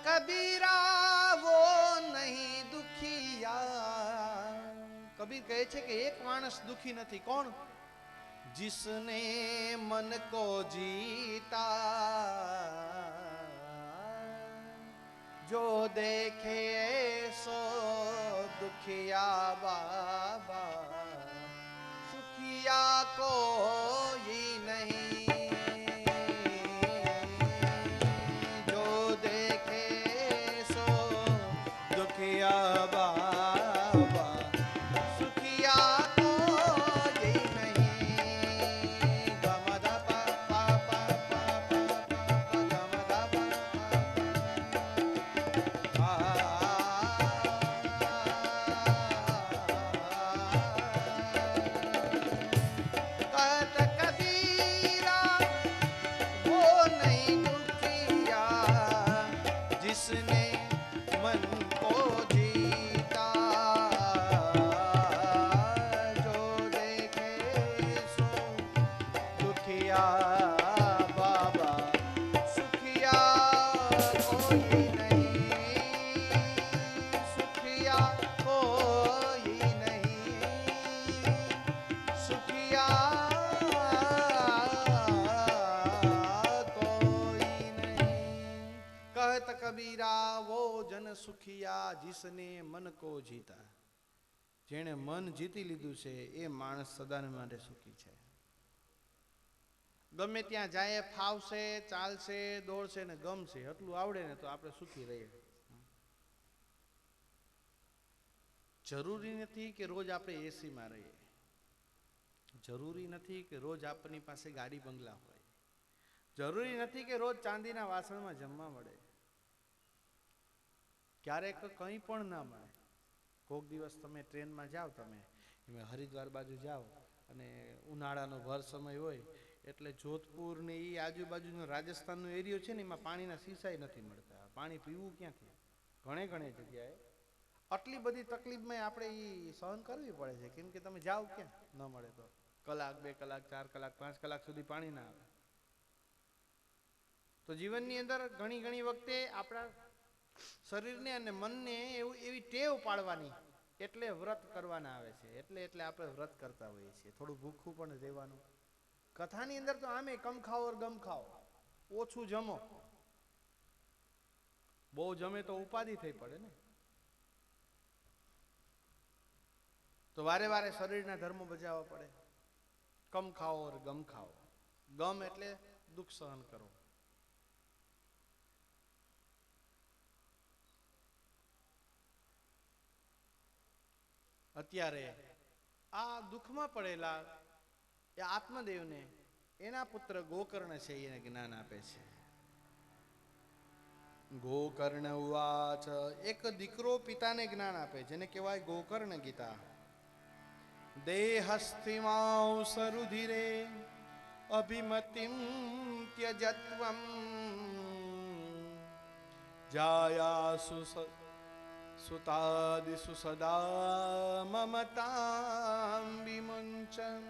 कबीरा वो नहीं दुखिया। कबीर कहे छे कि एक मानस दुखी नहीं। कौन? जिसने मन को जीता, जो देखे सो दुखिया बाबा, सुखिया कोई नहीं। जो देखे सो दुखिया बाबा, सुखिया कोई नहीं। गमदा पा पा पा पा पा गमदा पा कहत कबीरा वो नहीं दुखिया, जिसने मन को जीता, जो देखे सो दुखिया बाबा, सुखिया कोई नहीं। सुखिया कोई नहीं। सुखिया कोई नहीं। कहत कबीरा वो जन सुखिया, जिसने मन को जीता। जेने मन जीती लीधुं छे ए माणस सदाने માટે સુખી છે। ગમે ત્યાં જાય, ફાવશે, ચાલશે, દોડશે ને ગમશે, એટલું આવડે ને તો આપણે સુખી રહીએ। જરૂરી નથી કે રોજ આપણે એસી માં રહીએ, જરૂરી નથી કે રોજ આપણી પાસે ગાડી બંગલા હોય, જરૂરી નથી કે રોજ ચાંદીના વાસણમાં જમવા મળે, ક્યારેક કંઈ પણ ના મળે। કોક દિવસ તમે ટ્રેનમાં જાઓ, તમે હરિદ્વાર બાજુ જાઓ અને ઉનાળાનો ભર સમય હોય એટલે જોધપુર ને એ આજુબાજુનો રાજસ્થાનનો એરિયો છે ને એમાં પાણીના સીસાઈ નથી મળતા। પાણી પીવું ક્યાંથી? ઘણે ઘણે જગ્યાએ આટલી બધી તકલીફમાં આપણે એ સહન કરવી પડે છે। કેમ કે તમે જાઓ ક્યાં ન મળે તો કલાક, 2 કલાક, 4 કલાક, 5 કલાક સુધી પાણી ના આવે। તો જીવનની અંદર ઘણી ઘણી વખતે આપણા શરીરને અને મનને એવી ટેવ પાડવાની, એટલે વ્રત કરવાના આવે છે। એટલે આપણે વ્રત કરતા હોઈએ છીએ। થોડું ભૂખું પણ રહેવાનું। કથાની અંદર તો આમે કમ ખાઓ और ગમ ખાઓ, ઓછું જમો। બહુ જમે તો ઉપાધિ થઈ પડે ને। તો વારે વારે શરીરના ધર્મો બજાવવા પડે। કમ ખાઓ और ગમ ખાઓ। ગમ એટલે દુઃખ સહન કરો। અત્યારે આ દુઃખમાં પડેલા એ આત્મદેવને એના પુત્ર ગોકર્ણ છે એને જ્ઞાન આપે છે। ગોકર્ણ ઉવાચ, એક દીકરો પિતાને જ્ઞાન આપે જેને કહેવાય ગોકર્ણ ગીતા। દેહસ્થિમાંસરુધિરે અભિમતિમ ત્યજત્વમ, જાયાસુ सुतादिषु सदा ममतां विमुञ्चन्।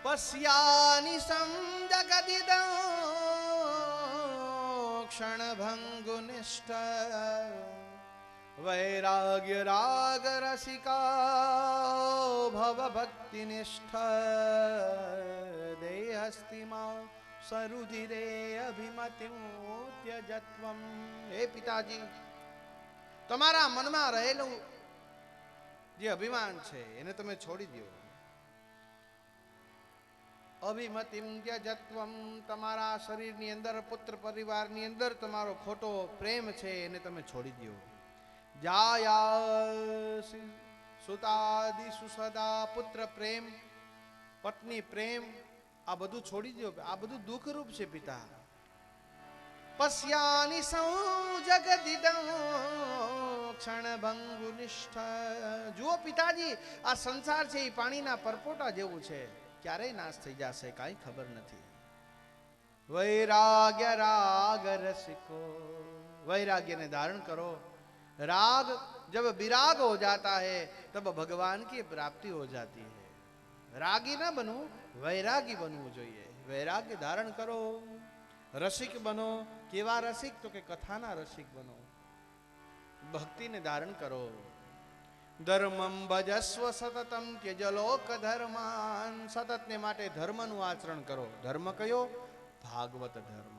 पश्यानि संजगदिदं क्षणभङ्गुनिष्ठ, वैराग्य राग रसिका भवभक्तिनिष्ठ। देहस्तिमा सरुधिरे अभिमतिं त्यजत्वं। हे पिताजी, તમારા મનમાં રહેલું જે અભિમાન છે એને તમે છોડી દો। અભિમતિમ ત્યજત્વમ, તમારા શરીરની અંદર, પુત્ર પરિવારની અંદર તમારો ખોટો પ્રેમ છે એને તમે છોડી દો। જાયાસી સુતાદિષુ સદા, પુત્ર પ્રેમ, પત્ની પ્રેમ, આ બધું છોડી દો। આ બધું દુઃખરૂપ છે પિતા। પશ્યાનિ સંજગદિદં ક્ષણભંગુનિષ્ઠ। જુઓ પિતાજી, આ સંસાર છે એ પાણીના પરપોટા જેવું છે, ક્યારેય નાશ થઈ જશે, કાંઈ ખબર નથી। वैराग्य राग रसिको, वैराग्य ने धारण करो। राग जब विराग हो जाता है तब भगवान की प्राप्ति हो जाती है। रागी ना बनो, वैरागी बनવું જોઈએ। वैराग्य धारण करो। રસિક બનો. કેવા રસિક? તો કે કથાના રસિક બનો. ભક્તિને ધારણ કરો. ધર્મમ ભજસ્વ સતતમ ત્યજલોક ધર્માન. સતતને માટે ધર્મનું આચરણ કરો. ધર્મ કયો? ભાગવત ધર્મ.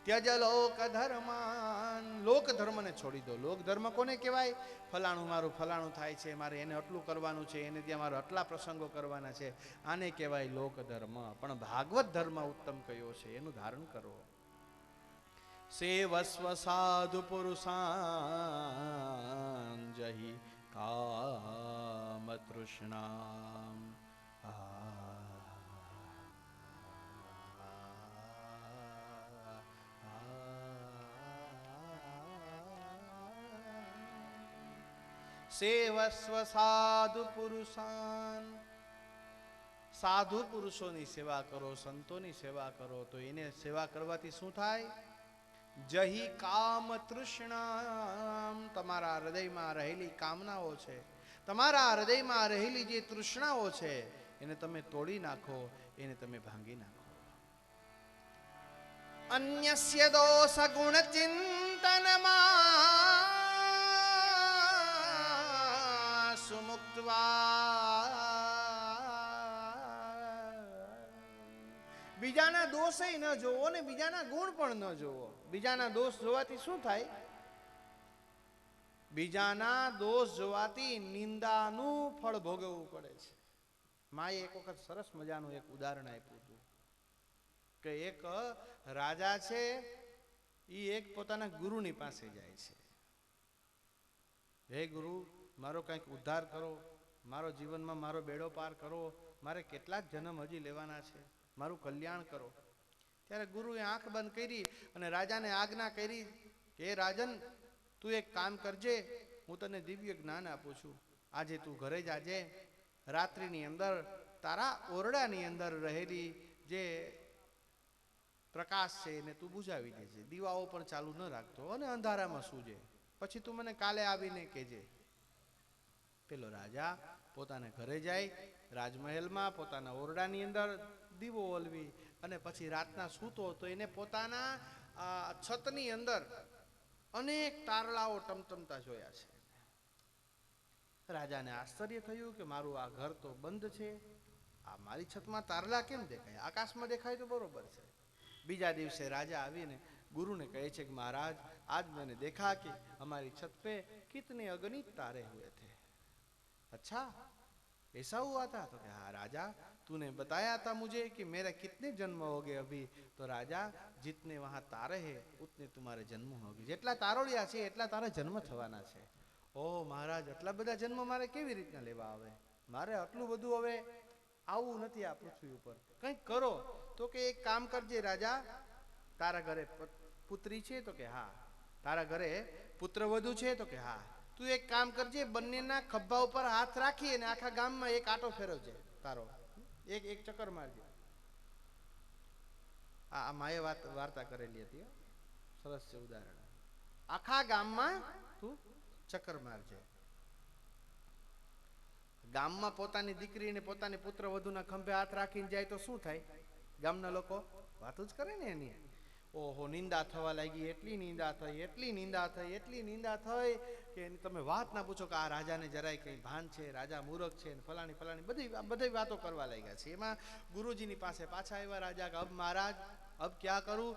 ત્યજલોક ધર્માન. લોક ધર્મને છોડી દો. લોક ધર્મ કોને કહેવાય? ફલાણું મારું ફલાણું થાય છે, મારે એને આટલું કરવાનું છે, એને ત્યાં મારે આટલા પ્રસંગો કરવાના છે, આને કહેવાય લોક ધર્મ. પણ ભાગવત ધર્મ ઉત્તમ કયો છે એનું ધારણ કરો. સેવસ્વ સાધુ પુરુષાન જહિ કામ તૃષ્ણામ. સેવસ્વ સાધુ પુરુષાન. સાધુ પુરુષોની સેવા કરો, સંતોની સેવા કરો. તો એને સેવા કરવાથી શું થાય? જહી કામ તૃષ્ણામ. તમારા હૃદયમાં રહેલી કામનાઓ છે, તમારા હૃદયમાં રહેલી જે તૃષ્ણાઓ છે, એને તમે તોડી નાખો, એને તમે ભાંગી નાખો. અન્યસ્ય દોષ ગુણ ચિંતનમાં સુમુક્તવા. બીજાના દોષે ન જોવો ને બીજાના ગુણ પણ ન જોવો. બીજાના દોષ જોવાથી શું થાય? બીજાના દોષ જોવાથી નિંદાનું ફળ ભોગવવું પડે છે. માએ એક વખત સરસ મજાનું એક ઉદાહરણ આપ્યું હતું કે એક રાજા છે, એ એક પોતાના ગુરુની પાસે જાય છે. હે ગુરુ, મારો કંઈક ઉદ્ધાર કરો, મારો જીવનમાં મારો બેડો પાર કરો, મારે કેટલાક જન્મ હજી લેવાના છે, મારું કલ્યાણ કરો. ત્યારે ગુરુએ આંખ બંધ કરી અને રાજાને આજ્ઞા કરી કે રાજન, તું એક કામ કરજે, હું તને દિવ્ય જ્ઞાન આપું છું. આજે તું ઘરે જાજે, રાત્રિની અંદર તારા ઓરડાની અંદર રહેલી જે પ્રકાશ છે એને તું બુઝાવી દેજે. દીવાઓ પણ ચાલુ ન રાખતો અને અંધારામાં સૂજે. પછી તું મને કાલે આવીને કહેજે. પેલો રાજા પોતાને ઘરે જાય, રાજમહેલમાં પોતાના ઓરડાની અંદર દીવો ઓલવી અને પછી રાતના સૂતો તો એને પોતાના છતની અંદર અનેક તારલાઓ ટમટમતા જોયા છે. રાજાને આશ્ચર્ય થયું કે મારું આ ઘર તો બંધ છે, આ મારી છતમાં તારલા કેમ દેખાય? આકાશમાં દેખાય તો બરોબર છે. બીજા દિવસે રાજા આવીને गुरु ने कहे कि महाराज आज मैंने देखा कि हमारी छत पे कितने अगणित तारे हुए थे। अच्छा ऐसा हुआ था? तो क्या हाँ राजा, तूने बताया था मुझे कि मेरा कितने जन्म हो गए अभी। तो राजा जितने वहां तारे हैं उतने तुम्हारे जन्म होगे। जेटला तारोड़िया छे એટલા તારા જન્મ થવાના છે। ઓ મહારાજ, આટલા બધા જન્મ મારે કેવી રીતના લેવા આવે? મારે આટલું બધું હવે આવું નથી આ પૃથ્વી ઉપર, કંઈક કરો। તો કે એક કામ કરજે રાજા, તારા ઘરે પુત્રી છે? તો કે હા। તારા ઘરે પુત્રવધુ છે? તો કે હા। તું એક કામ કરજે, બંનેના ખભા ઉપર હાથ રાખી અને આખા ગામમાં એક આટો ફેરવજે, તારો એક એક ચક્કર મારજે। આ માએ વાર્તા કરેલી હતી, સરસ છે ઉદાહરણ। આખા ગામમાં તું ચક્કર મારજે। ગામમાં પોતાની દીકરીને પોતાની પુત્રવધુના ખંભે હાથ રાખીને જાય તો શું થાય? ગામના લોકો વાતો જ કરે ને એની। ઓહો, નિંદા થવા લાગી, એટલી નિંદા થઈ, એટલી નિંદા થઈ, એટલી નિંદા થઈ કે તમે વાત ના પૂછો કે આ રાજાને જરાય કઈ ભાન છે, રાજા મૂર્ખ છે, ફલાણી ફલાણી બધી વાતો કરવા લાગ્યા છે। એમાં ગુરુજીની પાસે પાછા આવ્યા રાજા કે અબ મહારાજ અબ ક્યાં કરું?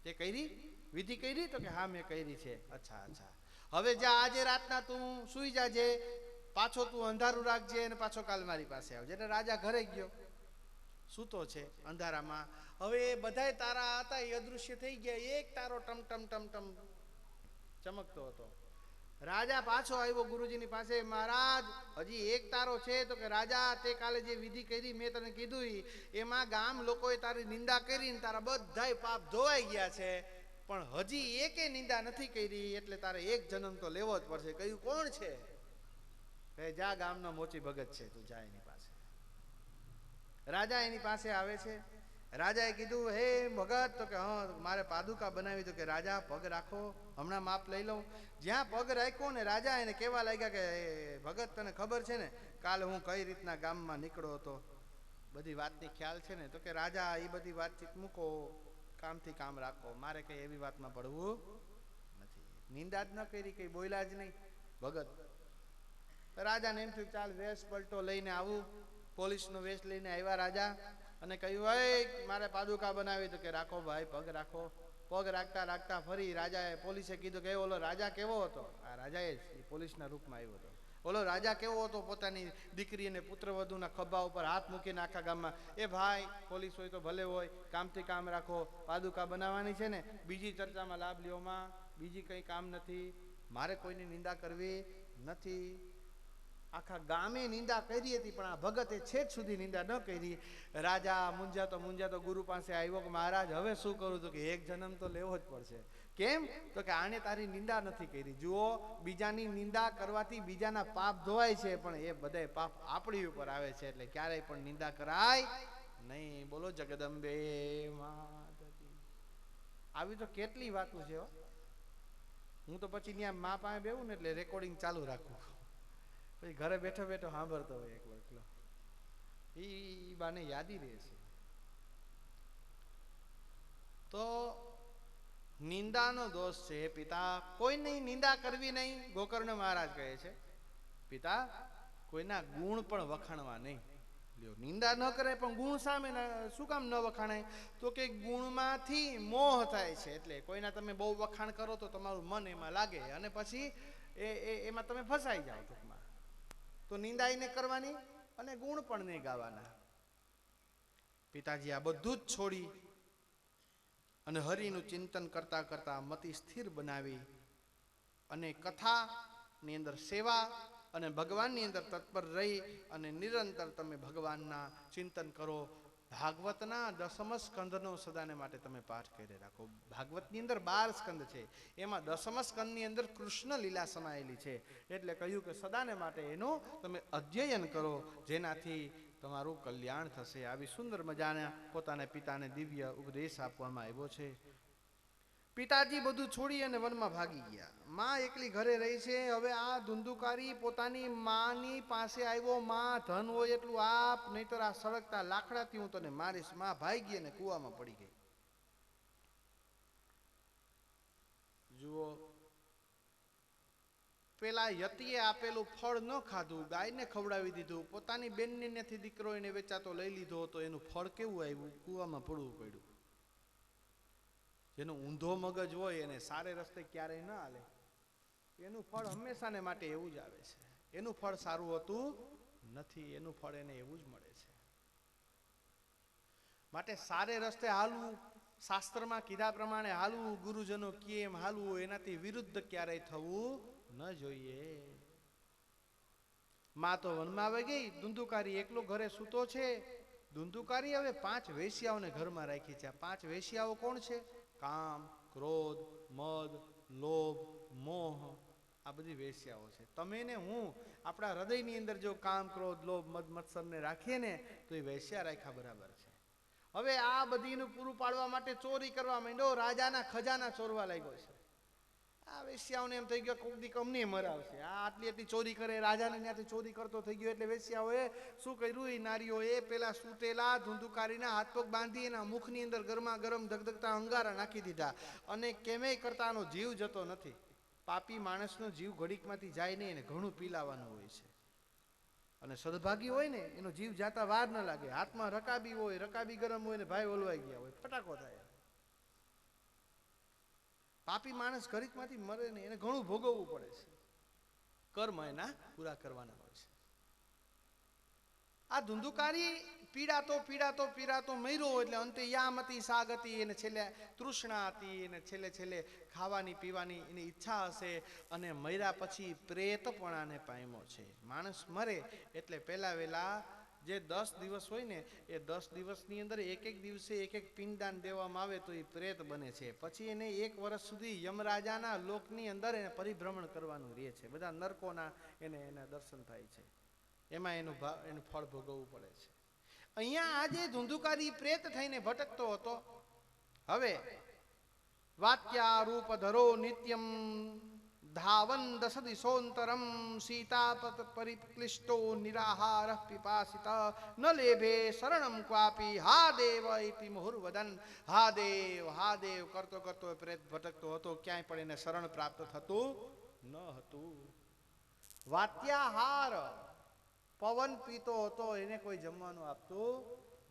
તે કરી વિધિ કરી? તો કે હા મેં કરી છે। અચ્છા અચ્છા, હવે જા આજે રાતના તું સુઈ જાજે, પાછો તું અંધારું રાખજે અને પાછો કાલ મારી પાસે આવજે। એટલે રાજા ઘરે ગયો, સૂતો છે અંધારામાં। હવે બધાય તારા હતા એ અદૃશ્ય થઈ ગયા, એક તારો ટમ ટમ ટમ ટમ ચમકતો હતો। રાજા પાછો આવ્યો ગુરુજીની પાસે, મહારાજ હજી એક તારો છે? તો કે રાજા તે કાલે જે વિધિ કરી મેં તને કીધું એમાં ગામ લોકોએ તારી નિંદા કરી ને તારા બધાય પાપ ધોવાઈ ગયા છે, પણ હજી એકે નિંદા નથી કરી, એટલે તારે એક જન્મ તો લેવો જ પડશે। કહ્યું કોણ છે? જા ગામનો મોચી ભગત છે, તું જા એની પાસે। રાજા એની પાસે આવે છે। રાજાએ કીધું હે ભગત? તો કે હા મારે પાદુકા બનાવી। તો કે રાજા પગ રાખો, હમણાં માપ લઈ લઉં। જ્યાં પગ રાખ્યો ને રાજા એને કહેવા લાગ્યા કે ભગત તને ખબર છે ને કાલે હું કઈ રીતના ગામમાં નીકળ્યો હતો? બધી વાતની ખ્યાલ છે ને? તો કે રાજા એ બધી વાતચીત મૂકો, કામથી કામ રાખો, મારે કઈ એવી વાતમાં પડવું નથી. નિંદા જ ન કરી, કઈ બોલ્યા જ નહીં. ભગત રાજાને એમ થયું ચાલ વેશ પલટો લઈને આવું. પોલીસનો વેશ લઈને આવ્યા રાજા અને કહ્યું એ મારે પાદુકા બનાવી. તો કે રાખો ભાઈ, પગ રાખો. પગ રાખતા રાખતા ફરી રાજાએ પોલીસે કીધું કે ઓલો રાજા કેવો હતો? આ રાજાએ જ પોલીસના રૂપમાં આવ્યો હતો. ઓલો રાજા કેવો હતો? પોતાની દીકરી અને પુત્રવધુના ખભા ઉપર હાથ મૂકીને આખા ગામમાં, એ ભાઈ પોલીસ હોય તો ભલે હોય, કામથી કામ રાખો, પાદુકા બનાવવાની છે ને, બીજી ચર્ચામાં લાભ લ્યોમાં, બીજી કંઈ કામ નથી, મારે કોઈની નિંદા કરવી નથી. આખા ગામે નિંદા કરી હતી, પણ આ ભગતે છેક સુધી નિંદા ન કરી. રાજા મૂંઝાતો ગુરુ પાસે આવ્યો કે મહારાજ હવે શું કરું? તો કે એક જન્મ તો લેવો જ પડશે. કેમ? તો કે આને તારી નિંદા નથી કરી. જુઓ, બીજાની નિંદા કરવાથી બીજાના પાપ ધોવાય છે, પણ એ બધા પાપ આપણી ઉપર આવે છે, એટલે ક્યારેય પણ નિંદા કરાય નહીં. બોલો જગદંબે માતકી. આવી તો કેટલી વાતો છે. હું તો પછી ત્યાં મા પાસે બેવું ને એટલે રેકોર્ડિંગ ચાલુ રાખું, પછી ઘરે બેઠો બેઠો સાંભળતો હોય એકલો. એ બાને યાદી રહેશે. તો નિંદાનો દોષ છે પિતા, કોઈની નિંદા કરવી નહીં. ગોકર્ણ મહારાજ કહે છે પિતા કોઈના ગુણ પણ વખાણવા નહીં. નિંદા ન કરે પણ ગુણ સામે શું કામ ન વખાણાય? તો કે ગુણમાંથી મોહ થાય છે. એટલે કોઈના તમે બહુ વખાણ કરો તો તમારું મન એમાં લાગે અને પછી એમાં તમે ફસાઈ જાઓ ટૂંકમાં. તો નિંદા એને કરવાની અને ગુણ પણ નહીં ગાવાના. પિતાજી આ બધું જ છોડી અને હરિનું ચિંતન કરતા કરતા મતિ સ્થિર બનાવી અને કથાની અંદર સેવા અને ભગવાનની અંદર તત્પર રહી અને નિરંતર તમે ભગવાનના ચિંતન કરો. ભાગવતના 10મ સ્કંદનો સદાને માટે તમે પાઠ કરી રાખો. ભાગવતની અંદર 12 સ્કંદ છે, એમાં 10મ સ્કંદની અંદર કૃષ્ણ લીલા સમાયેલી છે, એટલે કહ્યું કે સદાને માટે એનું તમે અધ્યયન કરો, જેનાથી તમારું કલ્યાણ થશે. આવી સુંદર મજાના પોતાના પિતાને દિવ્ય ઉપદેશ આપવામાં આવ્યો છે. પિતાજી બધું છોડી અને વનમાં ભાગી ગયા. માં એકલી ઘરે રહી છે. હવે આ ધુંધુકારી પોતાની માની પાસે આવ્યો, માં ધન હોય એટલું આપ, નહીતર આ સળગતા લાકડાથી હું તને મારીશ. માં ભાગી અને કૂવામાં પડી ગઈ. જુઓ, પેલા યતિએ આપેલું ફળ ન ખાધું, ગાયને ખવડાવી દીધું, પોતાની બેનને નથી દીકરો એને વેચાતો લઈ લીધો, તો એનું ફળ કેવું આવ્યું? કૂવામાં પડવું પડ્યું. જેનો ઊંધો મગજ હોય એને સારે રસ્તે ક્યારેય ન હાલે. એનું ફળ હંમેશાને માટે એવું જ આવે છે. એનું ફળ સારું હોતું નથી, એનું ફળ એને એવું જ મળે છે. માટે સારે રસ્તે હાલવું, શાસ્ત્રમાં કીધા પ્રમાણે હાલવું, ગુરુજનો કેમ હાલવું, એનાથી વિરુદ્ધ ક્યારેય થવું ન જોઈએ. માં તો વનમાં આવી ગઈ, ધુંધુકારી એકલો ઘરે સૂતો છે. ધુંધુકારી હવે 5 વેશ્યાઓને ઘરમાં રાખી છે. 5 વેશ્યાઓ કોણ છે? કામ, ક્રોધ, મદ, લોભ, મોહ, આ બધી વેશ્યાઓ છે. તમે ને હું આપણા હૃદયની અંદર જો કામ, ક્રોધ, લોભ, મદ, મત્સરને રાખીએ ને તો એ વેશ્યા રાખ્યા બરાબર છે. હવે આ બધીનું પૂરું પાડવા માટે ચોરી કરવા માંડ્યો, રાજાના ખજાના ચોરવા લાગ્યો છે. આ વેશ્યાઓને એમ થઈ ગયો કોક દી કમને મરાવશે. આ આટલી ચોરી કરે, રાજાને ત્યાંથી ચોરી કરતો થઈ ગયો. એટલે વેશ્યાઓએ શું કર્યું? એ નારીઓએ પેલા સૂતેલા ધુંધુકારીના હાથ પગ બાંધી એના મુખની અંદર ગરમા ગરમ ધગધગતા અંગારા નાખી દીધા અને કેમેય કરતા આનો જીવ જતો નથી. પાપી માણસનો જીવ ઘડીકમાંથી જાય નહીં, એને ઘણું પીલાવાનું હોય છે. અને સદભાગી હોય ને એનો જીવ જાતા વાર ન લાગે. હાથમાં રકાબી હોય, રકાબી ગરમ હોય ને ભાઈ ઓલવાઈ ગયા હોય, ફટાકો થાય. પાપી માણસ ઘડીકમાંથી મરે નહીં, એને ઘણું ભોગવવું પડે છે. કર્મ એના પૂરા કરવાના હોય છે. આ ધુંધુકારી પીડાતો મર્યો, એટલે અંતે યામતી સાગતી, એને છેલ્લે તૃષ્ણા હતી, એને છેલ્લે ખાવાની પીવાની એની ઈચ્છા હશે અને મર્યા પછી પ્રેતપણાને પામ્યો છે. માણસ મરે એટલે પહેલા વહેલા જે 10 દિવસ હોય ને એ 10 દિવસની અંદર એક દિવસે એક પિંડદાન દેવામાં આવે તો એ પ્રેત બને છે. પછી એને 1 વર્ષ સુધી યમરાજાના લોકની અંદર એને પરિભ્રમણ કરવાનું રહે છે. બધા નરકોના એના દર્શન થાય છે. એમાં એનું ફળ ભોગવવું પડે છે. અહીંયા આજે ધુંધુકારી પ્રેત થઈને ભટકતો હતો. હવે વાક્યા રૂપ ધરો નિત્યમ धावन् दश दिशोऽन्तरं सीतापत परिक्लिष्टो निराहार पिपासित न लेभे शरणं क्वापि हा देव इति मुहुर्वदन् हा देव करतो करतो પ્રેત ભટકતો હતો, ક્યાંય પણ એને શરણ પ્રાપ્ત થતું ન હતું. વાત્યાહાર પવન પીતો હતો, એને કોઈ જમવાનું આપતું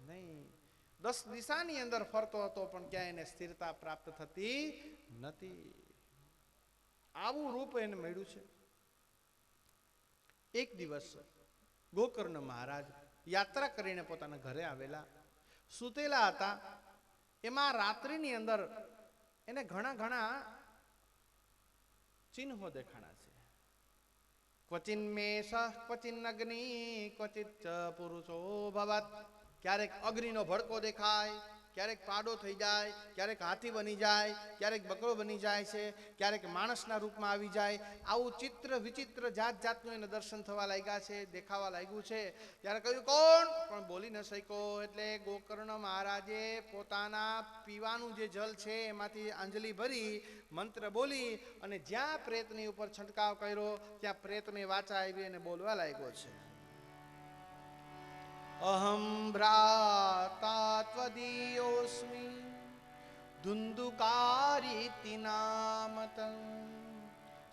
નહીં. 10 દિશાની અંદર ફરતો હતો પણ ક્યાંય એને સ્થિરતા પ્રાપ્ત થતી નથી. આવું રૂપ એને મળ્યું છે. એક દિવસ ગોકર્ણ મહારાજ યાત્રા કરીને પોતાના ઘરે આવેલા, સૂતેલા હતા. એમાં રાત્રિની અંદર એને ઘણા ચિહ્નો દેખાણા છે. ક્વચિન મેષ ક્વચિન અગ્નિ ક્વચિત પુરુષો ભવત. ક્યારેક અગ્નિનો ભડકો દેખાય, ક્યારેક પાડો થઈ જાય, ક્યારેક હાથી બની જાય, ક્યારેક બકરો બની જાય છે, ક્યારેક માણસના રૂપમાં આવી જાય. આવું ચિત્ર વિચિત્ર જાત જાતનું એને દર્શન થવા લાગ્યા છે, દેખાવા લાગ્યું છે. ત્યારે કહ્યું કોણ, પણ બોલી ન શક્યો. એટલે ગોકર્ણ મહારાજે પોતાના પીવાનું જે જલ છે એમાંથી અંજલિ ભરી મંત્ર બોલી અને જ્યાં પ્રેતની ઉપર છંટકાવ કર્યો ત્યાં પ્રેતની વાચા આવી અને બોલવા લાગ્યો છે. અહમ ભ્રાતા ત્વદીયોસ્મિ ધુંધુકારીતિ નામતં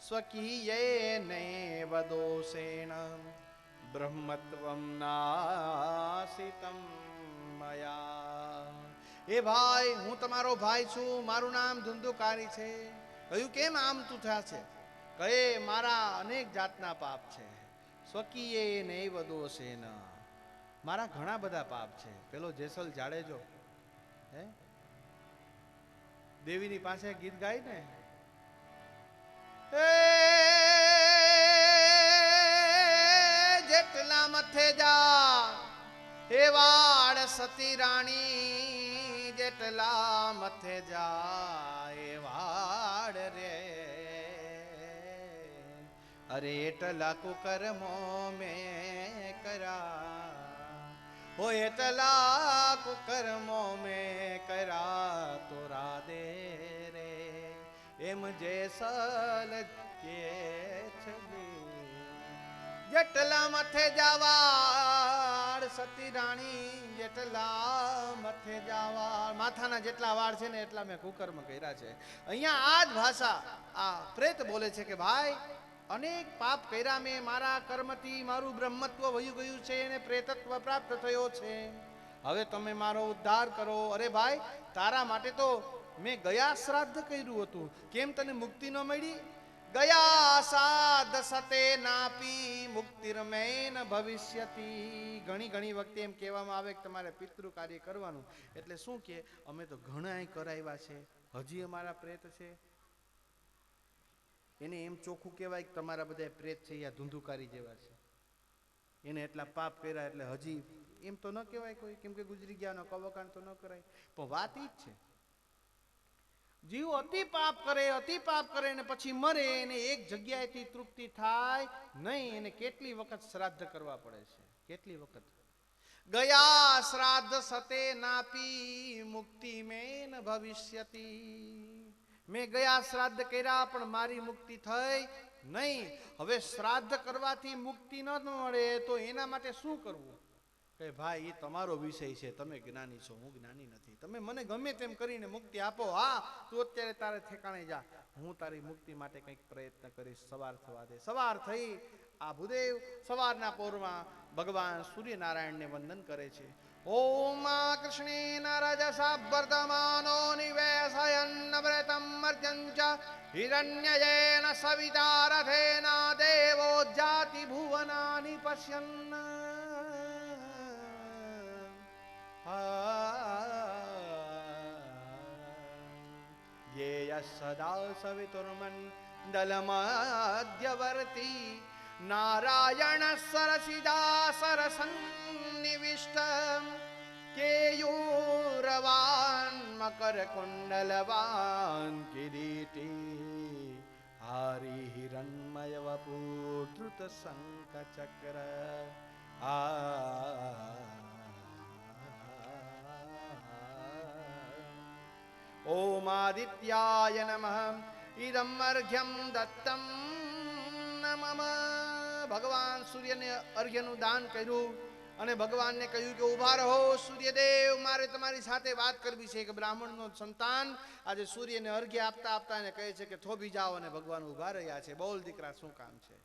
સ્વકીયેનૈવ દોષેણ બ્રહ્મત્વં નાસિતં મયા. એ ભાઈ, હું તમારો ભાઈ છું, મારું નામ ધુંધુકારી છે. કહ્યું કેમ આમ તું થયા છે? કહે મારા અનેક જાતના પાપ છે. સ્વકીયેનૈવ દોષેણ, મારા ઘણા બધા પાપ છે. પેલો જેસલ જાડેજો હે દેવીની પાસે ગીત ગાય ને, જેટલા મથે જા હે વાડ સતી રાણી, જેટલા મથે જા હે વાડ રે, અરે એટલા કુકર્મો મેં કરા, हो એટલા કુકર્મો મેં કરા તો રાધે રે, એમ જેસલ કે છબી. જેટલા મથે જાવાડ સતી રાણી, જેટલા મથે જાવાડ, માથાના જેટલા વાળ છે ને એટલા મેં કુકર્મ કર્યા છે. અહીંયા આ જ ભાષા આ પ્રેત બોલે છે કે ભાઈ, અનેક પાપ કર્યા મેં, મારા કર્મથી મારું બ્રહ્મત્વ વયું ગયું છે અને પ્રેતત્વ પ્રાપ્ત થયો છે. હવે તમે મારો ઉદ્ધાર કરો. અરે ભાઈ, તારા માટે તો મેં ગયા શ્રાદ્ધ કર્યું હતું, કેમ તને મુક્તિ ન મળી? ગયા સાધ સતે નાપી મુક્તિર્મેન ભવિષ્યતિ. ઘણી વખતે એમ કહેવામાં આવે કે તમારે પિતૃ કાર્ય કરવાનું. એટલે શું કે અમે તો ઘણા કરાવ્યા છે, હજી અમારા પ્રેત છે. એને એમ ચોખ્ખું કહેવાય કે તમારા બધા પ્રેત છે યા ધુંધુકારી જેવા છે, એને એટલા પાપ કર્યા એટલે હજી એમ તો ન કહેવાય કોઈ, કેમ કે ગુજરી ગયા કવકાંડ તો ન કરાય. પણ વાત ઈ જ છે, જીવ અતિ પાપ કરે ને પછી મરે, એને એક જગ્યાએથી તૃપ્તિ થાય નહીં. એને કેટલી વખત શ્રાદ્ધ કરવા પડે છે, કેટલી વખત. ગયા શ્રાદ્ધ સતે નાપી મુક્તિ મેન ભવિષ્યતિ. મેં ગયા શ્રાદ્ધ કર્યા પણ મારી મુક્તિ થઈ નહીં. હવે શ્રાદ્ધ કરવાથી મુક્તિ ન મળે તો એના માટે શું કરવું? કે ભાઈ એ તમારો વિષય છે, તમે જ્ઞાની છો, હું જ્ઞાની નથી. તમે મને ગમે તેમ કરીને મુક્તિ આપો. હા, તું અત્યારે તારે ઠેકાણે જા, હું તારી મુક્તિ માટે કંઈક પ્રયત્ન કરીશ. સવાર થવા દે. સવાર થઈ આ ભૂદેવ સવારના પૌરમાં ભગવાન સૂર્યનારાયણને વંદન કરે છે. ઓમ કૃષ્ણેન રજસા વર્તમાનો નિવેશયન્ન વ્રતમ મર્ત્યંચ હિરણ્યયેન સવિતા રથેન દેવો જાતિ ભુવનાનિ પશ્યન્ન. યેય સદા સવિતુર્મંડલમધ્યવર્તી નારાયણ સરસિદા સરસન્નિવિષ્ટ કેયુરવાન મકર કુંડલવાન કિરીટી હારિ હિરણ્મય વપુ ધૃત શંખ ચક્ર. ઓમ આદિત્યાય નમઃ ઈદમર્ઘ્યમ દત્તમ મમ. ભગવાન સૂર્યને અર્ઘ્યનું દાન કર્યું અને ભગવાનને કહ્યું કે ઊભા રહો સૂર્યદેવ, મારે તમારી સાથે વાત કરવી છે. કે બ્રાહ્મણનો સંતાન આજે સૂર્યને અર્ઘ્ય આપતા આપતા એને કહે છે કે થોભી જાઓ, અને ભગવાન ઊભા રહ્યા છે. બોલ દીકરા, શું કામ છે?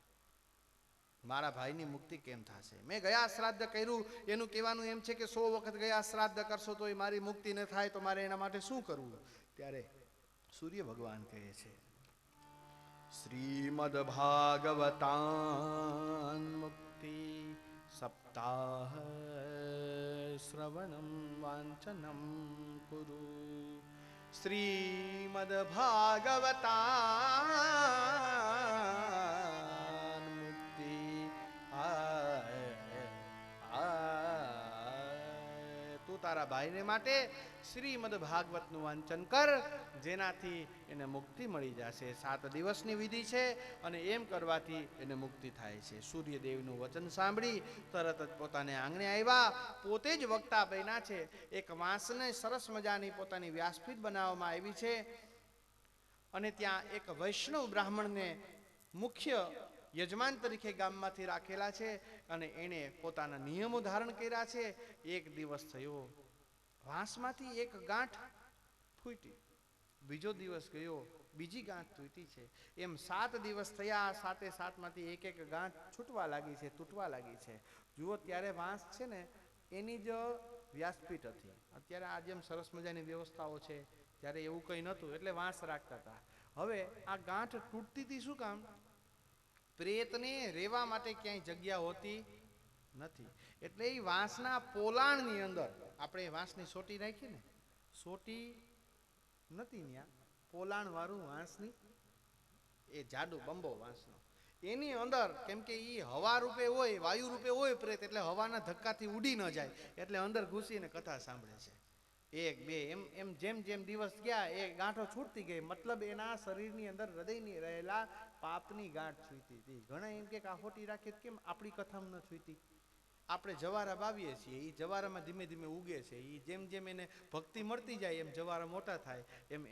મારા ભાઈની મુક્તિ કેમ થશે? મેં ગયા શ્રાદ્ધ કર્યું, એનું કહેવાનું એમ છે કે 100 વખત ગયા શ્રાદ્ધ કરશો તો એ મારી મુક્તિ ન થાય, તો મારે એના માટે શું કરવું? ત્યારે સૂર્ય ભગવાન કહે છે, શ્રીમદ ભાગવતાન મુક્તિ સપ્તાહ શ્રવણમ વાંચનમ કુરુ. શ્રીમદ ભાગવતાન મુક્તિ તું તારા ભાઈને માટે શ્રીમદ ભાગવતનું વાંચન કર, જેનાથી એને મુક્તિ મળી જશે. 7 દિવસની વિધિ છે અને એમ કરવાથી એને મુક્તિ થાય છે. સૂર્યદેવનું વચન સાંભળી તરત જ પોતાને આંગણે આવ્યા. પોતે જ વક્તા બન્યા છે. એક વાંસને સરસ મજાની પોતાની વ્યાસપીઠ બનાવવામાં આવી છે અને ત્યાં એક વૈષ્ણવ બ્રાહ્મણને મુખ્ય યજમાન તરીકે ગામમાંથી રાખેલા છે અને એણે પોતાના નિયમો ધારણ કર્યા છે. એક દિવસ થયો, વાંસમાંથી એક ગાંઠ ફૂટી. બીજો દિવસ ગયો, બીજી ગાંઠ તૂટી છે. એમ 7 દિવસ થયા. 7માંથી એક એક ગાંઠ છૂટવા લાગી છે, તૂટવા લાગી છે. જુઓ, ત્યારે વાંસ છે ને એની જ વ્યાસપીઠ હતી. અત્યારે આ જેમ સરસ મજાની વ્યવસ્થાઓ છે, ત્યારે એવું કંઈ નહોતું, એટલે વાંસ રાખતા હતા. હવે આ ગાંઠ તૂટતી હતી શું કામ? પ્રેતને રહેવા માટે ક્યાંય જગ્યા હોતી નથી, એટલે એ વાંસના પોલાણની અંદર, આપણે વાંસની સોટી રાખી ને, સોટી નથી ત્યાં, પોલાણ વાળું વાંસની એ જાડુ બંબો વાંસનો, એની અંદર, કેમ કે એ હવા રૂપે હોય, વાયુ રૂપે હોય પ્રેત, એટલે હવાના ધક્કાથી ઉડી ન જાય, એટલે અંદર ઘૂસીને કથા સાંભળે છે. 1 2 એમ જેમ જેમ દિવસ ગયા એ ગાંઠો છૂટતી ગઈ. મતલબ એના શરીરની અંદર હૃદયની રહેલા પાપની ગાંઠ છૂટી હતી. ઘણા એમ કે આ ખોટી રાખીએ કેમ આપણી કથામાં ન છૂટી? આપણે જવારા વાવીએ છીએ, એ જવારામાં ધીમે ધીમે ઉગે છે. એ જેમ જેમ એને ભક્તિ મળતી જાય એમ જવારા મોટા થાય, એમ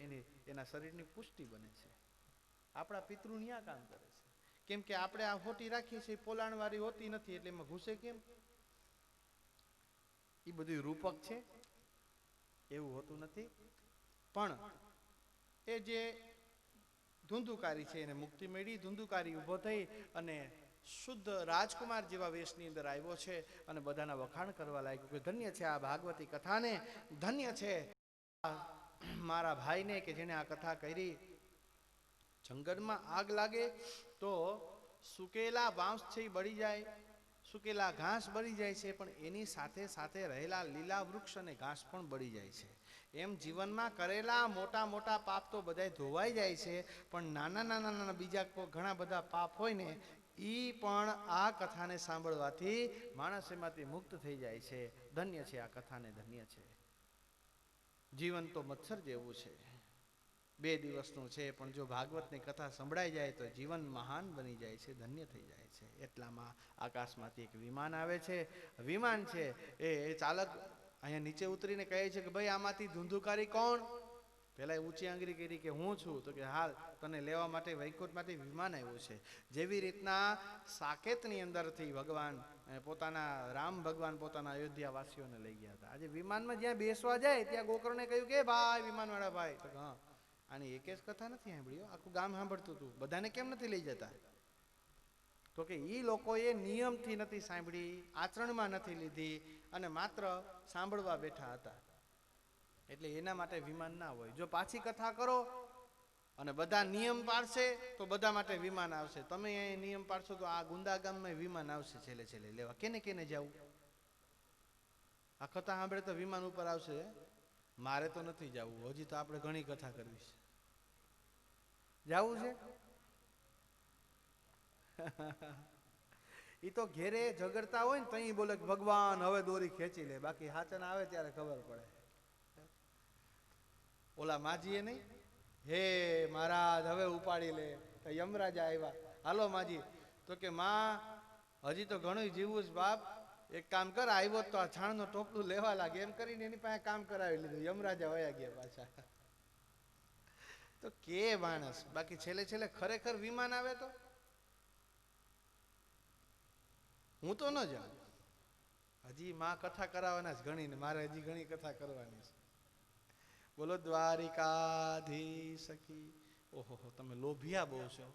એના શરીરની પુષ્ટિ બને છે. આપણા પિતૃ ન્યા કામ કરે છે. કેમ કે આપણે આ ખોટી રાખીએ છીએ, પોલાણવાળી હોતી નથી, એટલે એમાં ઘૂસે કેમ? એ બધું રૂપક છે, એવું હોતું નથી. પણ એ જે ધુંધુકારી છે એને મુક્તિ મેળવી. ધુંધુકારી ઊભો થઈ અને શુદ્ધ રાજકુમાર જેવા વેશની અંદર આવ્યો છે અને બધાના વખાણ કરવા લાગ્યો કે ધન્ય છે આ ભાગવતી કથાને, ધન્ય છે મારા ભાઈને કે જેને આ કથા કરી. જંગલમાં આગ લાગે તો સુકેલા વાંસ છે એ બળી જાય, સુકેલા ઘાસ બળી જાય છે, પણ એની સાથે સાથે રહેલા લીલા વૃક્ષ અને ઘાસ પણ બળી જાય છે. એમ જીવનમાં કરેલા મોટા મોટા પાપ તો બધાય ધોવાઈ જાય છે, પણ નાના નાના બીજા ઘણા બધા પાપ હોય ને, એ પણ આ કથાને સાંભળવાથી માણસ એમાંથી મુક્ત થઈ જાય છે. ધન્ય છે આ કથાને, ધન્ય છે. જીવન તો મચ્છર જેવું છે, 2 દિવસનું છે, પણ જો ભાગવતની કથા સંભળાઈ જાય તો જીવન મહાન બની જાય છે, ધન્ય થઈ જાય છે. એટલામાં આકાશમાંથી એક વિમાન આવે છે. વિમાન છે એ ચાલક અહીંયા નીચે ઉતરીને કહે છે કે ભાઈ આમાંથી ધુંધુકારી કોણ? પહેલાં ઊંચી આંગળી કરી કે હું છું, તો કે હાલ તને લેવા માટે વૈકુંઠમાંથી વિમાન આવ્યું છે. જેવી રીતના સાકેતની અંદરથી ભગવાન પોતાના રામ ભગવાન પોતાના અયોધ્યા વાસીઓને લઈ ગયા હતા. આજે વિમાનમાં જ્યાં બેસવા જાય ત્યાં ગોકર્ણે કહ્યું કે ભાઈ વિમાનવાળા ભાઈ, તો હા આની એક જ કથા નથી સાંભળ્યો, આખું ગામ સાંભળતું હતું, બધાને કેમ નથી લઈ જતા? તો કે એ લોકોએ નિયમથી નથી સાંભળી, આચરણમાં નથી લીધી અને માત્ર સાંભળવા બેઠા હતા, એટલે એના માટે વિમાન ના હોય. જો પાછી કથા કરો અને બધા નિયમ પાડશે તો બધા માટે વિમાન આવશે. તમે અહીં નિયમ પાડશો તો આ ગુંદા ગામમાં વિમાન આવશે છેલ્લે છેલ્લે લેવા. કેને કેને જવું? આ કથા સાંભળે તો વિમાન ઉપર આવશે. મારે તો નથી જવું, હજી તો આપણે ઘણી કથા કરવી છે. જવું છે? એ તો ઘેરે ઝઘડતા હોય ને તઈ બોલે કે ભગવાન હવે દોરી ખેંચી લે, બાકી હાચન આવે ત્યારે ખબર પડે. ઓલા માજીએ નહીં, હે મહારાજ હવે ઉપાડી લે, તો યમરાજા આવ્યા, હાલો માજી, તો કે માં હજી તો ઘણું જીવવું છે બાપ, એક કામ કર, આવ્યો તો આ છાણનું ટોપલું લેવા લાગે, એમ કરીને એની પાસે કામ કરાવી લીધું. યમરાજા વયા ગયા પાછા. તો કે માણસ, બાકી છેલ્લે છેલ્લે ખરેખર વિમાન આવે તો હું તો ન જાઉં. હજી માં કથા કરાવવાના જ ઘણી ને મારે હજી ઘણી કથા કરવાની છે. બોલો દ્વારિકાધીશ કી. ઓહો તમે લોભિયા બહુ છો.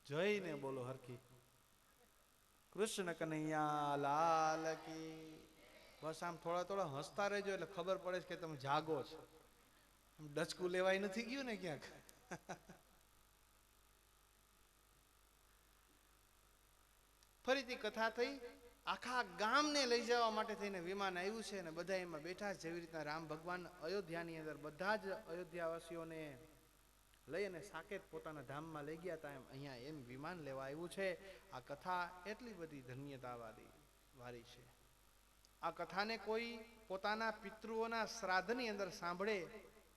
જઈને બોલો હરખી. કૃષ્ણ કનૈયા લાલ કી. બસ આમ થોડા થોડા હસતા રહેજો એટલે ખબર પડે છે કે તમે જાગો છો. ડચકું લેવાય નથી ગયું ને ક્યાંક. ફરીથી કથા થઈ. આખા ગામને લઈ જવા માટે થઈને વિમાન આવ્યું છે અને બધા એમાં બેઠા. જેવી રીતના રામ ભગવાન અયોધ્યાની અંદર બધા જ અયોધ્યાવાસીઓને લઈ અને સાકેત પોતાના ધામમાં લઈ ગયા હતા, એમ અહીંયા એમ વિમાન લેવા આવ્યું છે. આ કથા એટલી બધી ધન્યતા વાળી છે. આ કથાને કોઈ પોતાના પિતૃઓના શ્રાદ્ધની અંદર સાંભળે,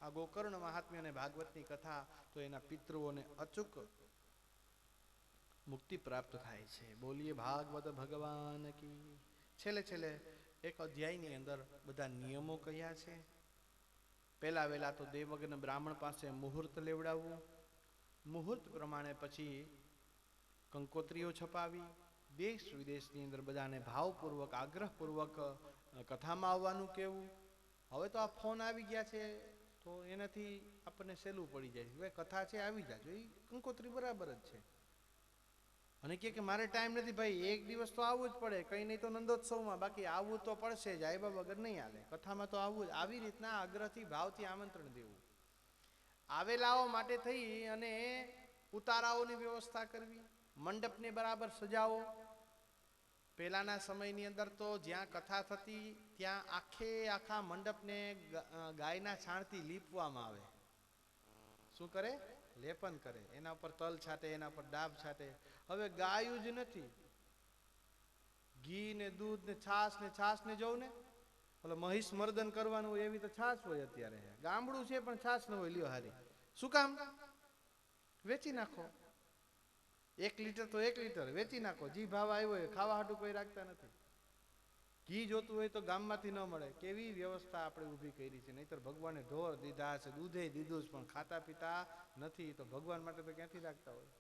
આ ગોકર્ણ મહાત્મ્ય અને ભાગવતની કથા, તો એના પિતૃઓને અચૂક મુક્તિ પ્રાપ્ત થાય છે. બોલીએ ભાગવત ભગવાન કી. છેલ્લે છેલ્લે એક અધ્યાયની અંદર બધા નિયમો કયા છે. પહેલા વહેલા તો દેવજ્ઞ બ્રાહ્મણ પાસે મુહૂર્ત લેવડાવવું, મુહૂર્ત પ્રમાણે પછી કંકોત્રીઓ છપાવી, દેશ વિદેશની અંદર બધાને ભાવપૂર્વક આગ્રહપૂર્વક કથામાં આવવાનું કહેવું. હવે તો આ ફોન આવી ગયા છે તો એનાથી આપણને સહેલું પડી જાય છે. ભાઈ કથા છે આવી જાજો, એ કંકોત્રી બરાબર જ છે. અને કે મારે ટાઈમ નથી, ભાઈ એક દિવસ તો આવવું જ પડે, કંઈ નહીં તો નંદોત્સવમાં, બાકી આવવું તો પડશે જ, આવ્યા વગર નહીં હાલે, કથામાં તો આવવું જ. આવી રીતના આગ્રહથી ભાવથી આમંત્રણ દેવું. આવેલાઓ માટે થઈ અને ઉતારાઓની વ્યવસ્થા કરવી, મંડપને બરાબર સજાવો. પહેલાના સમયની અંદર તો જ્યાં કથા થતી ત્યાં આખા મંડપને ગાયના છાણથી લીપવામાં આવે. શું કરે? લેપન કરે. એના ઉપર તલ છાટે, એના ઉપર ડાબ છાટે. હવે ગાયું જ નથી. ઘી ને દૂધ ને છાસ ને જવું ને એટલે મહિષ મર્દન કરવાનું હોય એવી તો છાસ હોય. અત્યારે ગામડું છે પણ છાસ ન હોય. લ્યો હારી, શું કામ? વેચી નાખો. 1 લીટર તો 1 લીટર વેચી નાખો. જી ભાવ આવ્યો હોય, ખાવા હાટું કોઈ રાખતા નથી. ઘી જોતું હોય તો ગામમાંથી ન મળે. કેવી વ્યવસ્થા આપણે ઊભી કરી છે. નહીતર ભગવાને ઢોર દીધા છે, દૂધે દીધું છે, પણ ખાતા પીતા નથી, તો ભગવાન માટે તો ક્યાંથી રાખતા હોય?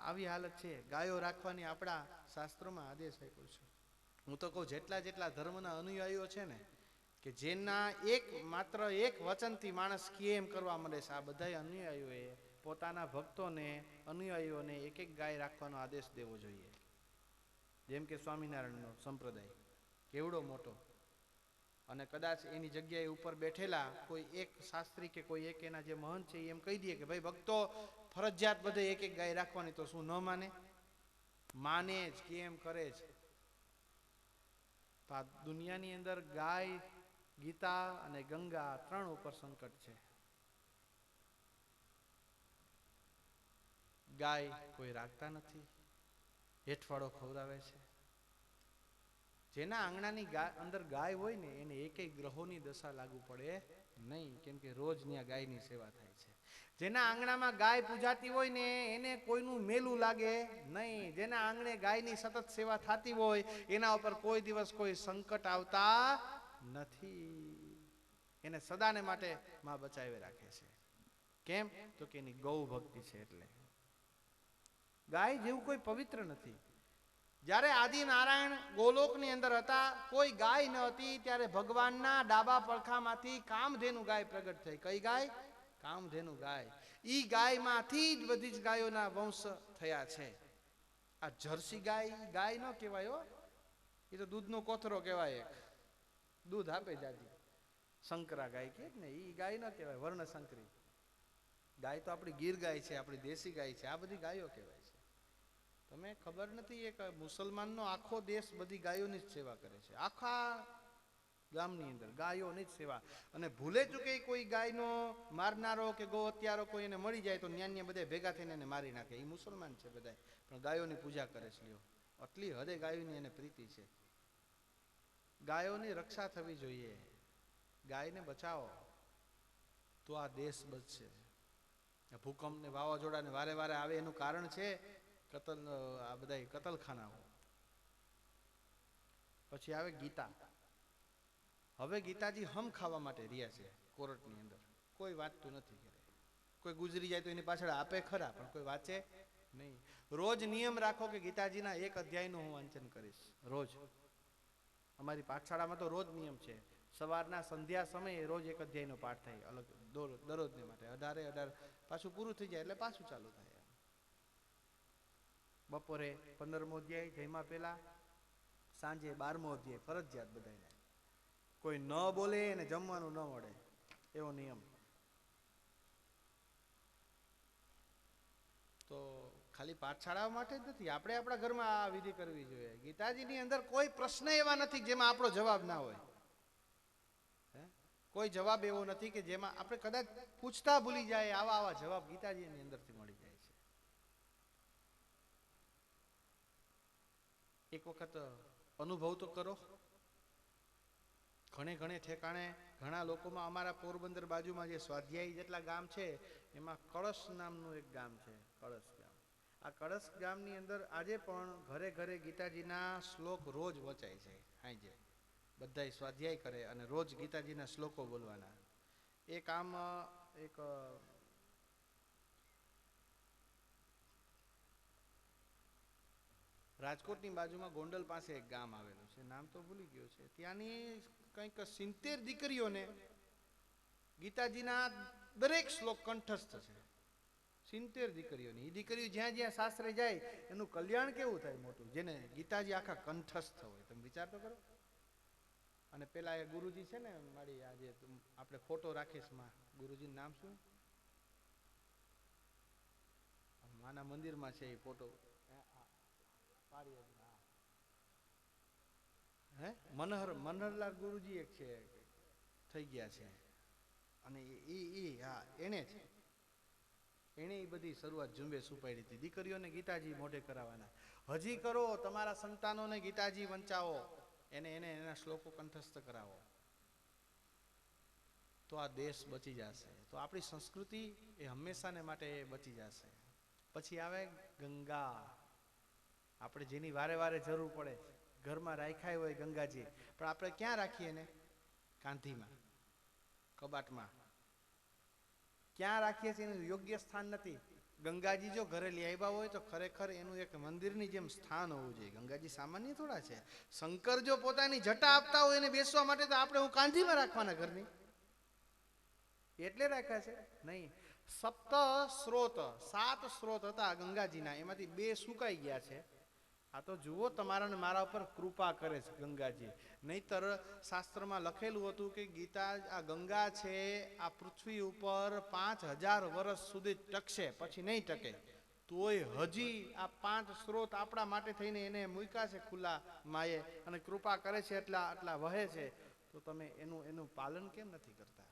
આવી હાલત છે. ગાયો રાખવાની આપણા શાસ્ત્રોમાં આદેશ આપ્યો છે. હું તો કહું જેટલા ધર્મના અનુયાયીઓ છે ને, કે જેના માત્ર એક વચનથી માણસ કેમ કરવા મળે છે, આ બધા અનુયાયીઓએ પોતાના ભક્તોને અનુયાયીઓને એક ગાય રાખવાનો આદેશ દેવો જોઈએ. જેમ કે સ્વામિનારાયણનો સંપ્રદાય કેવડો મોટો, અને કદાચ એની જગ્યાએ ઉપર બેઠેલા કોઈ એક શાસ્ત્રી કે કોઈ એક એના જે મહંત છે એમ કહી દે કે ભાઈ ભક્તો ફરજિયાત બધે એક ગાય રાખવાની, તો શું ન માને? માને જ, કેમ કરે છે. તો આ દુનિયાની અંદર ગાય, ગીતા અને ગંગા 3 ઉપર સંકટ છે. ગાય કોઈ રાખતા નથી, હેઠવાડો ખવડાવે છે. જેના આંગણાની અંદર ગાય હોય ને એને એકેય ગ્રહોની દશા લાગુ પડે નહીં, કેમ કે રોજ ત્યાં ગાયની સેવા થાય છે. જેના આંગણામાં ગાય પૂજાતી હોય ને એને કોઈનું મેલું લાગે નહીં. જેના આંગણે ગાયની સતત સેવા થતી હોય એના ઉપર કોઈ દિવસ કોઈ સંકટ આવતા નથી. એને સદાને માટે માં બચાવી રાખે છે. કેમ? તો કે એની ગૌ ભક્તિ છે. એટલે ગાય જેવું કોઈ પવિત્ર નથી. જ્યારે આદિ નારાયણ ગોલોકની અંદર હતા, કોઈ ગાય ન હતી, ત્યારે ભગવાનના ડાબા પડખામાંથી કામધેનુ ગાય પ્રગટ થઈ. કઈ ગાય? કામધેનુ ગાય. ઈ ગાયમાંથી જ બધી જ ગાયોના વંશ થયા છે. આ જર્સી ગાય ન કહેવાય હો, એ તો દૂધનો કોથરો કહેવાય. એક દૂધ આપે જાજી. શંકરા ગાય કે ને, ઈ ગાય ન કહેવાય. વર્ણશંકરી ગાય તો આપણી ગીર ગાય છે, આપણી દેશી ગાય છે. આ બધી ગાયો કહેવાય છે. તમે ખબર નથી, એક મુસલમાનનો આખો દેશ બધી ગાયોની જ સેવા કરે છે. આખા ગામની અંદર ગાયોની જ સેવા. અને ભૂલે ચૂકે કોઈ ગાયનો મારનારો કે ગૌ હત્યારો કોઈ એને મળી જાય તો ન્યાન્ય બધે ભેગા થઈને એને મારી નાખે. એ મુસલમાન છે બધા, પણ ગાયોની પૂજા કરે છે. લ્યો, આટલી હદે ગાયોની એને પ્રીતિ છે. ગાયોની રક્ષા થવી જોઈએ. ગાયને બચાવો તો આ દેશ બચશે. ભૂકંપ ને વાવાઝોડા ને વારે વારે આવે એનું કારણ છે આ બધા કતલખાનાઓ. પછી આવે ગીતા. હવે ગીતાજી હમ ખાવા માટે રહ્યા છે કોર્ટની અંદર, કોઈ વાંચતું નથી કરે. કોઈ ગુજરી જાય તો એની પાછળ આપે ખરા, પણ કોઈ વાંચે નહીં. રોજ નિયમ રાખો કે ગીતાજીના એક અધ્યાયનું હું વાંચન કરીશ રોજ. અમારી પાઠશાળામાં તો રોજ નિયમ છે, સવારના સંધ્યા સમયે રોજ એક અધ્યાયનો પાઠ થાય અલગ દરરોજને માટે. 18 પાછું પૂરું થઈ જાય એટલે પાછું ચાલુ થાય. બપોરે 15મો અધ્યાય જમ્યા પહેલા, સાંજે 12મો અધ્યાય ફરજિયાત બધાને. કોઈ ન બોલે અને જમવાનું ન મળે એવો નિયમ. તો ખાલી પાઠશાળા માટે જ નથી, આપણે આપણા ઘરમાં આ વિધિ કરવી જોઈએ. ગીતાજીની અંદર કોઈ પ્રશ્ન એવા નથી જેમાં આપણો જવાબ ના હોય. કોઈ જવાબ એવો નથી કે જેમાં આપણે કદાચ પૂછતા ભૂલી જાય, આવા જવાબ ગીતાજીની અંદરથી મળી જાય છે. એક વખત અનુભવ તો કરો. ઘણે ઠેકાણે ઘણા લોકોમાં, અમારા પોરબંદર બાજુમાં જે સ્વાધ્યાયી જેટલા ગામ છે એમાં કળશ નામનું એક ગામ છે, કળશ ગામ. આ કળશ ગામની અંદર આજે પણ ઘરે ઘરે ગીતાજીના શ્લોક રોજ વચાય છે. હાંજે બધા સ્વાધ્યાય કરે અને રોજ ગીતાજીના શ્લોકો બોલવાના. એ કામ એક રાજકોટની બાજુમાં ગોંડલ પાસે એક ગામ આવેલું છે, નામ તો ભૂલી ગયો છે. ત્યાંની કંઈક 70 દીકરીઓને ગીતાજીના દરેક શ્લોક કંઠસ્થ છે. 70 દીકરીઓની. એ દીકરીઓ જ્યાં જ્યાં સાસરે જાય એનું કલ્યાણ કેવું થાય મોટું, જેને ગીતાજી આખા કંઠસ્થ હોય. તમે વિચાર તો કરો. અને પેલા એ ગુરુજી છે ને મારી, આજે આપણે ફોટો રાખીશ માં, ગુરુજીનું નામ શું? માના મંદિરમાં છે એ ફોટો. હે મનહરલાલ ગુરુજી એક છે, થઈ ગયા છે. અને એને જ એને એ બધી શરૂઆત ઝુંબેશ ઉપાડી હતી. દીકરીઓને ગીતાજી મોઢે કરાવવાના. હજી કરો, તમારા સંતાનોને ગીતાજી વંચાવો, એના શ્લોકો કંઠસ્થ કરાવો, તો આ દેશ બચી જશે. તો આપણી સંસ્કૃતિ એ હંમેશાને માટે બચી જશે. પછી આવે ગંગા. આપણે જેની વારે વારે જરૂર પડે, ઘરમાં રાખ્યા હોય ગંગાજી, પણ આપણે ક્યાં રાખીએ ને? કાંધીમાં, કબાટમાં ક્યાં રાખીએ છીએ એનું યોગ્ય સ્થાન નથી. ગંગાજી જો ઘરે લઈ આવ્યા હોય તો ખરેખર એનું એક મંદિરની જેમ સ્થાન હોવું જોઈએ. ગંગાજી સામાન્ય થોડા છે. શંકર જો પોતાની જટા આપતા હોય એને બેસવા માટે, તો આપણે હું કાંધીમાં રાખવાના ઘરની? એટલે રાખ્યા છે નહીં. 7 સ્ત્રોત હતા ગંગાજીના, એમાંથી 2 સુકાઈ ગયા છે. આ તો જુઓ, તમારા ને મારા ઉપર કૃપા કરે છે ગંગાજી. નહીતર શાસ્ત્રમાં લખેલું હતું કે આ ગંગા છે આ પૃથ્વી ઉપર 5000 વર્ષ સુધી ટકશે, પછી નહીં ટકે. તોય હજી આ 5 સ્ત્રોત આપણા માટે થઈને એને મૂક્યા છે ખુલ્લા માએ, અને કૃપા કરે છે, આટલા વહે છે. તો તમે એનું પાલન કેમ નથી કરતા?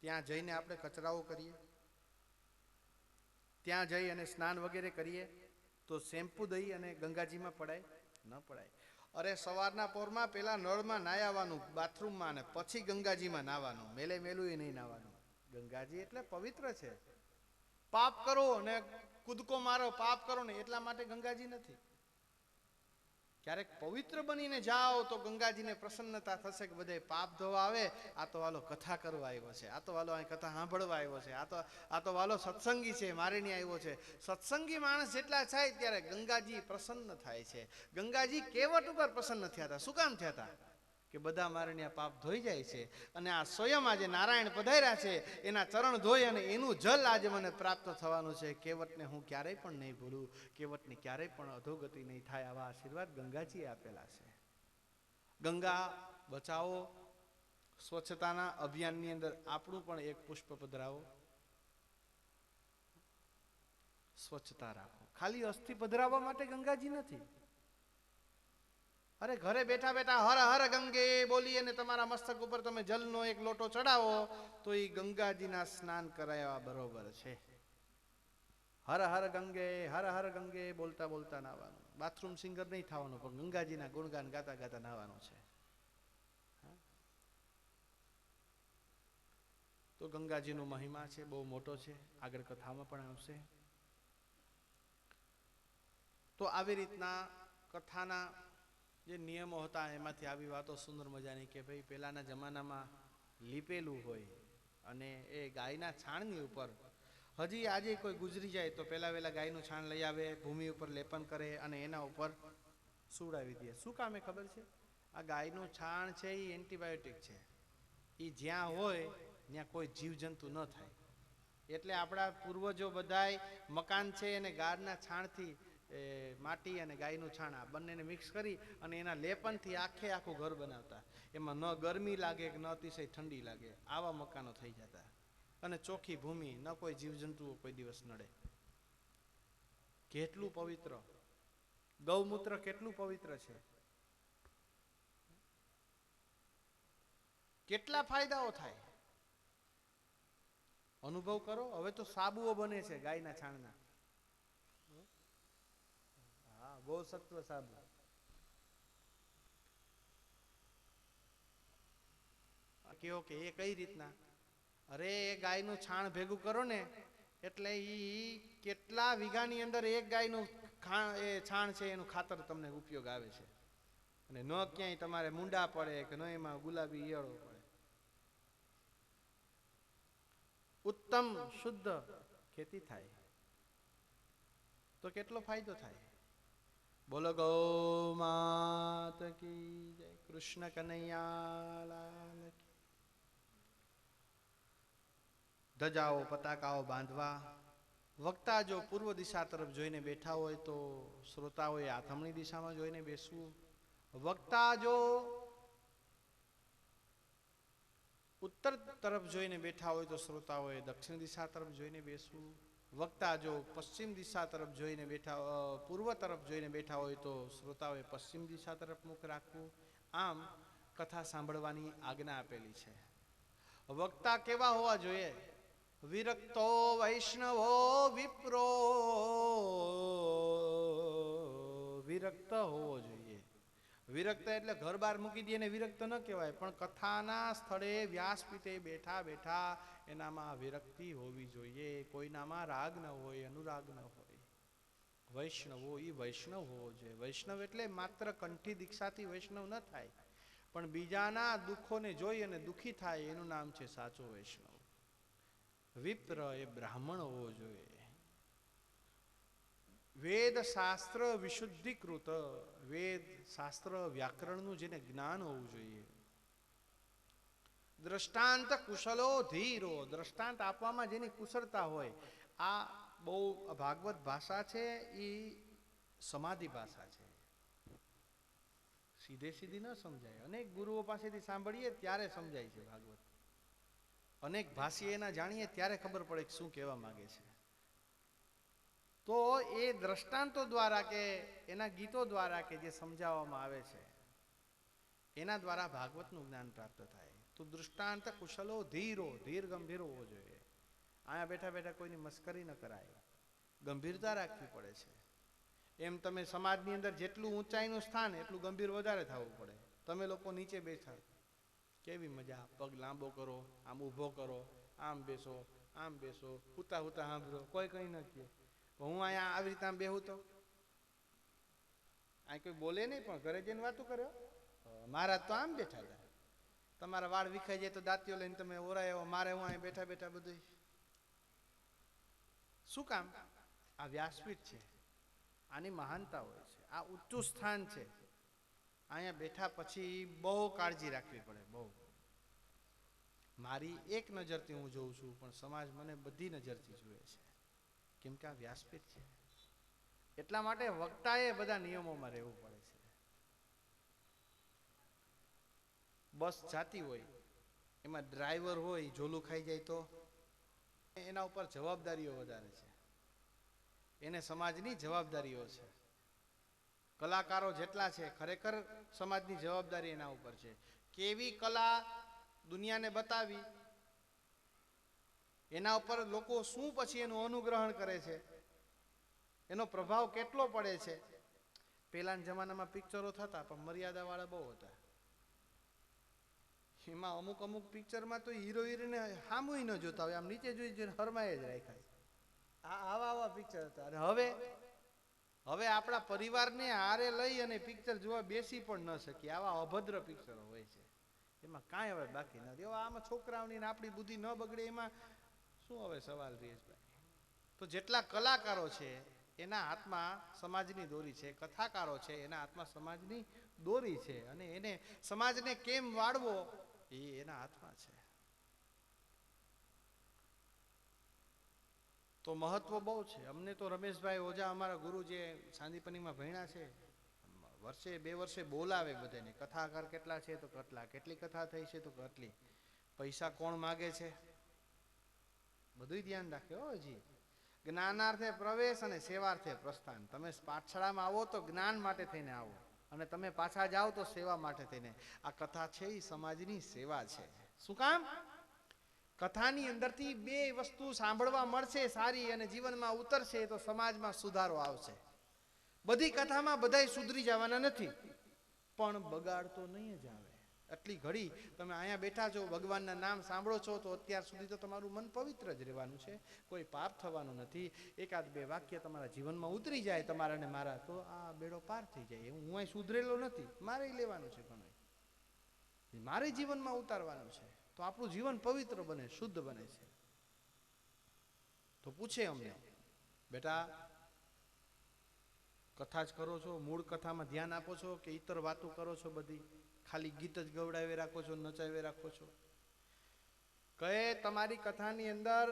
ત્યાં જઈને આપણે કચરાઓ કરીએ, ત્યાં જઈ અને સ્નાન વગેરે કરીએ, તો શેમ્પુ દઈ અને ગંગાજીમાં પડાય? ન પડાય. અરે સવારના પોરમાં પેલા નળમાં નાહવાનું, બાથરૂમમાં, અને પછી ગંગાજીમાં નાહવાનું. મેલું નહીં નાહવાનું. ગંગાજી એટલે પવિત્ર છે. પાપ કરો ને કૂદકો મારો, પાપ કરો ને એટલા માટે ગંગાજી નથી. ક્યારેક પવિત્ર બનીને જાઓ તો ગંગાજીને પ્રસન્નતા થશે કે બધે પાપ ધોવા આવે. આ તો વાલો કથા કરવા આવ્યો છે, આ તો વાલો અહીં કથા સાંભળવા આવ્યો છે, આ તો વાલો સત્સંગી છે, મારે નહીં આવ્યો છે. સત્સંગી માણસ જેટલા થાય ત્યારે ગંગાજી પ્રસન્ન થાય છે. ગંગાજી કેવટ ઉપર પ્રસન્ન થયા હતા. શું કામ થયા હતા? કે બધા મારણ્યા પાપ ધોઈ જાય છે, અને આ સ્વયં આજે નારાયણ પધાર્યા છે, એના ચરણ ધોઈ અને એનું જલ આજે મને પ્રાપ્ત થવાનું છે. કેવટને હું ક્યારેય પણ નહીં ભૂલું, કેવટને ક્યારેય પણ અધોગતિ નહીં થાય. આવા આશીર્વાદ ગંગાજીએ આપેલા છે. ગંગા બચાવો. સ્વચ્છતાના અભિયાનની અંદર આપણું પણ એક પુષ્પ પધરાવો. સ્વચ્છતા રાખો. ખાલી અસ્થિ પધરાવવા માટે ગંગાજી નથી. અરે ઘરે બેઠા બેઠા હર હર ગંગે બોલી અને તમારા મસ્તક ઉપર તમે જલનો એક લોટો ચડાવો તો એ ગંગાજીના સ્નાન કરાયા બરોબર છે. હર હર ગંગે બોલતા બોલતા નાવાનું. બાથરૂમ સિંગર નહીં થવાનું, પણ ગંગાજીના ગુણગાન ગાતા ગાતા નાવાનું છે. તો ગંગાજીનો મહિમા છે, બહુ મોટો છે, આગળ કથામાં પણ આવશે. તો આવી રીતના કથાના જે નિયમો હતા એમાંથી આવી વાતો સુંદર મજાની કે ભાઈ પહેલાના જમાનામાં લીપેલું હોય અને એ ગાયના છાણની ઉપર હજી આજે કોઈ ગુજરી જાય તો પહેલા વહેલા ગાયનું છાણ લઈ આવે, ભૂમિ ઉપર લેપન કરે અને એના ઉપર સુવડાવી દે. શું કામે ખબર છે? આ ગાયનું છાણ છે એ એન્ટીબાયોટિક છે. એ જ્યાં હોય ત્યાં કોઈ જીવજંતુ ન થાય. એટલે આપણા પૂર્વજો બધાય મકાન છે એને ગાયના છાણથી માટી અને ગાયનું છાણ આ બંનેને મિક્સ કરી અને એના લેપનથી આખે આખું ઘર બનાવતા. એમાં ન ગરમી લાગે કે ન અતિશય ઠંડી લાગે, આવા મકાનો થઈ જતા. અને ચોખ્ખી ભૂમિ, ન કોઈ જીવજંતુઓ કોઈ દિવસ નડે. કેટલું પવિત્ર ગૌમૂત્ર, કેટલું પવિત્ર છે, કેટલા ફાયદાઓ થાય અનુભવ કરો. હવે તો સાબુઓ બને છે ગાયના છાણના. હા, બહુ સત્વ સાબુ. કેવો કે એ કઈ રીતના? અરે એ ગાયનું છાણ ભેગું કરો ને એટલે ઈ કેટલા વીઘાની અંદર એક ગાયનું એ છાણ છે એનું ખાતર તમને ઉપયોગ આવે છે. અને ન ક્યાંય તમારે મુંડા પડે કે ન એમાં ગુલાબી ઈયળો પડે. ઉત્તમ શુદ્ધ ખેતી થાય તો કેટલો ફાયદો થાય. બોલો ગૌ માત કી જય. કૃષ્ણ કનૈયા લાલ કી. ધજાઓ પતાકાઓ બાંધવા. વક્તા જો પૂર્વ દિશા તરફ જોઈને બેઠા હોય તો શ્રોતાઓએ આથમણી દિશામાં જોઈને બેસવું. વક્તા જો ઉત્તર તરફ જોઈને બેઠા હોય તો શ્રોતાઓએ દક્ષિણ દિશા તરફ જોઈને બેસવું. વક્તા જો પશ્ચિમ દિશા તરફ જોઈને બેઠા, પૂર્વ તરફ જોઈને બેઠા હોય તો શ્રોતાઓએ પશ્ચિમ દિશા તરફ મુખ રાખવું. આમ કથા સાંભળવાની આજ્ઞા આપેલી છે. વક્તા કેવા હોવા જોઈએ? વિરક્તો વૈષ્ણવો વિપ્રો, વિરક્ત હોવો જોઈએ. વિરક્ત એટલે ઘર બાર મૂકી દે ને વિરક્ત ન કહેવાય, પણ કથાના સ્થળે વ્યાસપીઠે બેઠા બેઠા એનામાં વિરક્તિ હોવી જોઈએ. કોઈનામાં રાગ ન હોય, અનુરાગ ન હોય. વૈષ્ણવો એ વૈષ્ણવ હોવો જોઈએ. વૈષ્ણવ એટલે માત્ર કંઠી દીક્ષાથી વૈષ્ણવ ન થાય, પણ બીજાના દુઃખોને જોઈ અને દુઃખી થાય એનું નામ છે સાચો વૈષ્ણવ. વિપ્ર એ બ્રાહ્મણ હોવો જોઈએ. વેદ શાસ્ત્ર વિશુદ્ધિકૃત, વેદ શાસ્ત્ર વ્યાકરણનું જેને જ્ઞાન હોવું જોઈએ. દ્રષ્ટાંત કુશલો ધીરો, દ્રષ્ટાંત આપવામાં જેની કુશળતા હોય. આ બહુ ભાગવત ભાષા છે એ સમાધિ ભાષા છે, સીધે સીધી ન સમજાય. અનેક ગુરુઓ પાસેથી સાંભળીએ ત્યારે સમજાય છે ભાગવત. અનેક ભાષી એના જાણીએ ત્યારે ખબર પડે કે શું કહેવા માંગે છે. તો એ દ્રષ્ટાંતો દ્વારા કે એના ગીતો દ્વારા કે જે સમજાવવામાં આવે છે એના દ્વારા ભાગવતનું જ્ઞાન પ્રાપ્ત થાય. તો દૃષ્ટાંત કુશલો ધીરો, ધીર ગંભીર હોવો જોઈએ. અહીંયા બેઠા બેઠા કોઈની મસ્કરી ન કરાય, ગંભીરતા રાખવી પડે છે. એમ તમે સમાજની અંદર જેટલું ઊંચાઈનું સ્થાન એટલું ગંભીર વધારે થવું પડે. તમે લોકો નીચે બેઠા કેવી મજા, પગ લાંબો કરો, આમ ઊભો કરો, આમ બેસો, આમ બેસો, હુતા હુતા સાંભળો, કોઈ કંઈ ન કહે. હું અહીંયા આવી રીતે આમ બેહું તો અહીં કોઈ બોલે નહીં, પણ ઘરે જઈને વાતું કર્યો. મહારાજ તો આમ બેઠા હતા. તમારા વાળ વિખાઈ જાય તો દાંતીઓ લઈને તમે ઓરાયો. મારે હું અહીં બેઠા બેઠા બધું શું કામ? આ વ્યાસપીઠ છે, આની મહાનતા હોય છે, આ ઊંચું સ્થાન છે. અહીંયા બેઠા પછી બહુ કાળજી રાખવી પડે. બહુ મારી એક નજરથી હું જોઉં છું, પણ સમાજ મને બધી નજરથી જુએ છે, કેમ કે આ વ્યાસપીઠ છે. એટલા માટે વક્તાએ બધા નિયમોમાં રહેવું પડે છે. બસ જાતી હોય એમાં ડ્રાઈવર હોય, ઝોલું ખાઈ જાય તો એના ઉપર જવાબદારીઓ વધારે છે. એને સમાજની જવાબદારીઓ છે. કલાકારો જેટલા છે ખરેખર સમાજની જવાબદારી એના ઉપર છે. કેવી કલા દુનિયાને બતાવી, એના ઉપર લોકો શું પછી એનું અનુગ્રહણ કરે છે, એનો પ્રભાવ કેટલો પડે છે. પહેલાના જમાનામાં પિક્ચરો થતા પણ મર્યાદાવાળા બહુ હતા. એમાં અમુક અમુક પિક્ચરમાં તો હીરો હિરોઈને સામુય ન જોતા હોય, આમ નીચે જોઈ જોઈને હરમાય જ રાખાય. આવા આવા પિક્ચર હતા. અને હવે હવે આપણા પરિવારને હારે લઈ અને પિક્ચર જોવા બેસી પણ ન શકીએ, આવા અભદ્ર પિક્ચરો હોય છે, એમાં કાંઈ હવે બાકી નથી. હવે આમાં છોકરાઓની આપણી બુદ્ધિ ન બગડે એમાં શું હવે સવાલ રેશભાઈ? તો જેટલા કલાકારો છે એના હાથમાં સમાજની દોરી છે, કથાકારો છે એના હાથમાં સમાજની દોરી છે, અને એને સમાજને કેમ વાળવો એ એના હાથમાં છે. તો મહત્વ બહુ છે. અમને તો રમેશભાઈ ઓઝા અમારા ગુરુ જે સાંદીપનીમાં ભણ્યા છે, વર્ષે 2 વર્ષે બોલાવે બધાને, કથાકાર કેટલા છે તો કેટલા, કેટલી કથા થઈ છે તો કેટલી, પૈસા કોણ માગે છે બધું ધ્યાન રાખે. હજી જ્ઞાનાર્થે પ્રવેશ અને સેવાર્થે પ્રસ્થાન. તમે પાઠશાળામાં આવો તો જ્ઞાન માટે થઈને આવો, અને તમે પાછા જાઓ તો સેવા માટે થઈને. આ કથા છે એ સમાજની સેવા છે. શું કામ? કથાની અંદરથી 2 વસ્તુ સાંભળવા મળશે સારી, અને જીવનમાં ઉતરશે તો સમાજમાં સુધારો આવશે. બધી કથામાં બધાય સુધરી જવાના નથી, પણ બગાડ તો નહીં જ આવે. એટલી ઘડી તમે અહીંયા બેઠા છો, ભગવાનના નામ સાંભળો છો, તો અત્યાર સુધી તો તમારું મન પવિત્ર જ રહેવાનું છે, કોઈ પાપ થવાનું નથી. 1-2 વાક્ય તમારા જીવનમાં ઉતરી જાય તમારા ને મારા, તો આ બેડો પાર થઈ જાય. હું અહીં સુધરેલો નથી, મારે લેવાનું છે, ઘણું મારે જીવનમાં ઉતારવાનું છે, તો આપણું જીવન પવિત્ર બને, શુદ્ધ બને છે. તો પૂછે અમને, બેટા કથા જ કરો છો, મૂળ કથામાં ધ્યાન આપો છો કે ઇતર વાતો કરો છો, બધી ખાલી ગીત જ ગવડાવી રાખો છો, નચાવી રાખો છો? કહે તમારી કથાની અંદર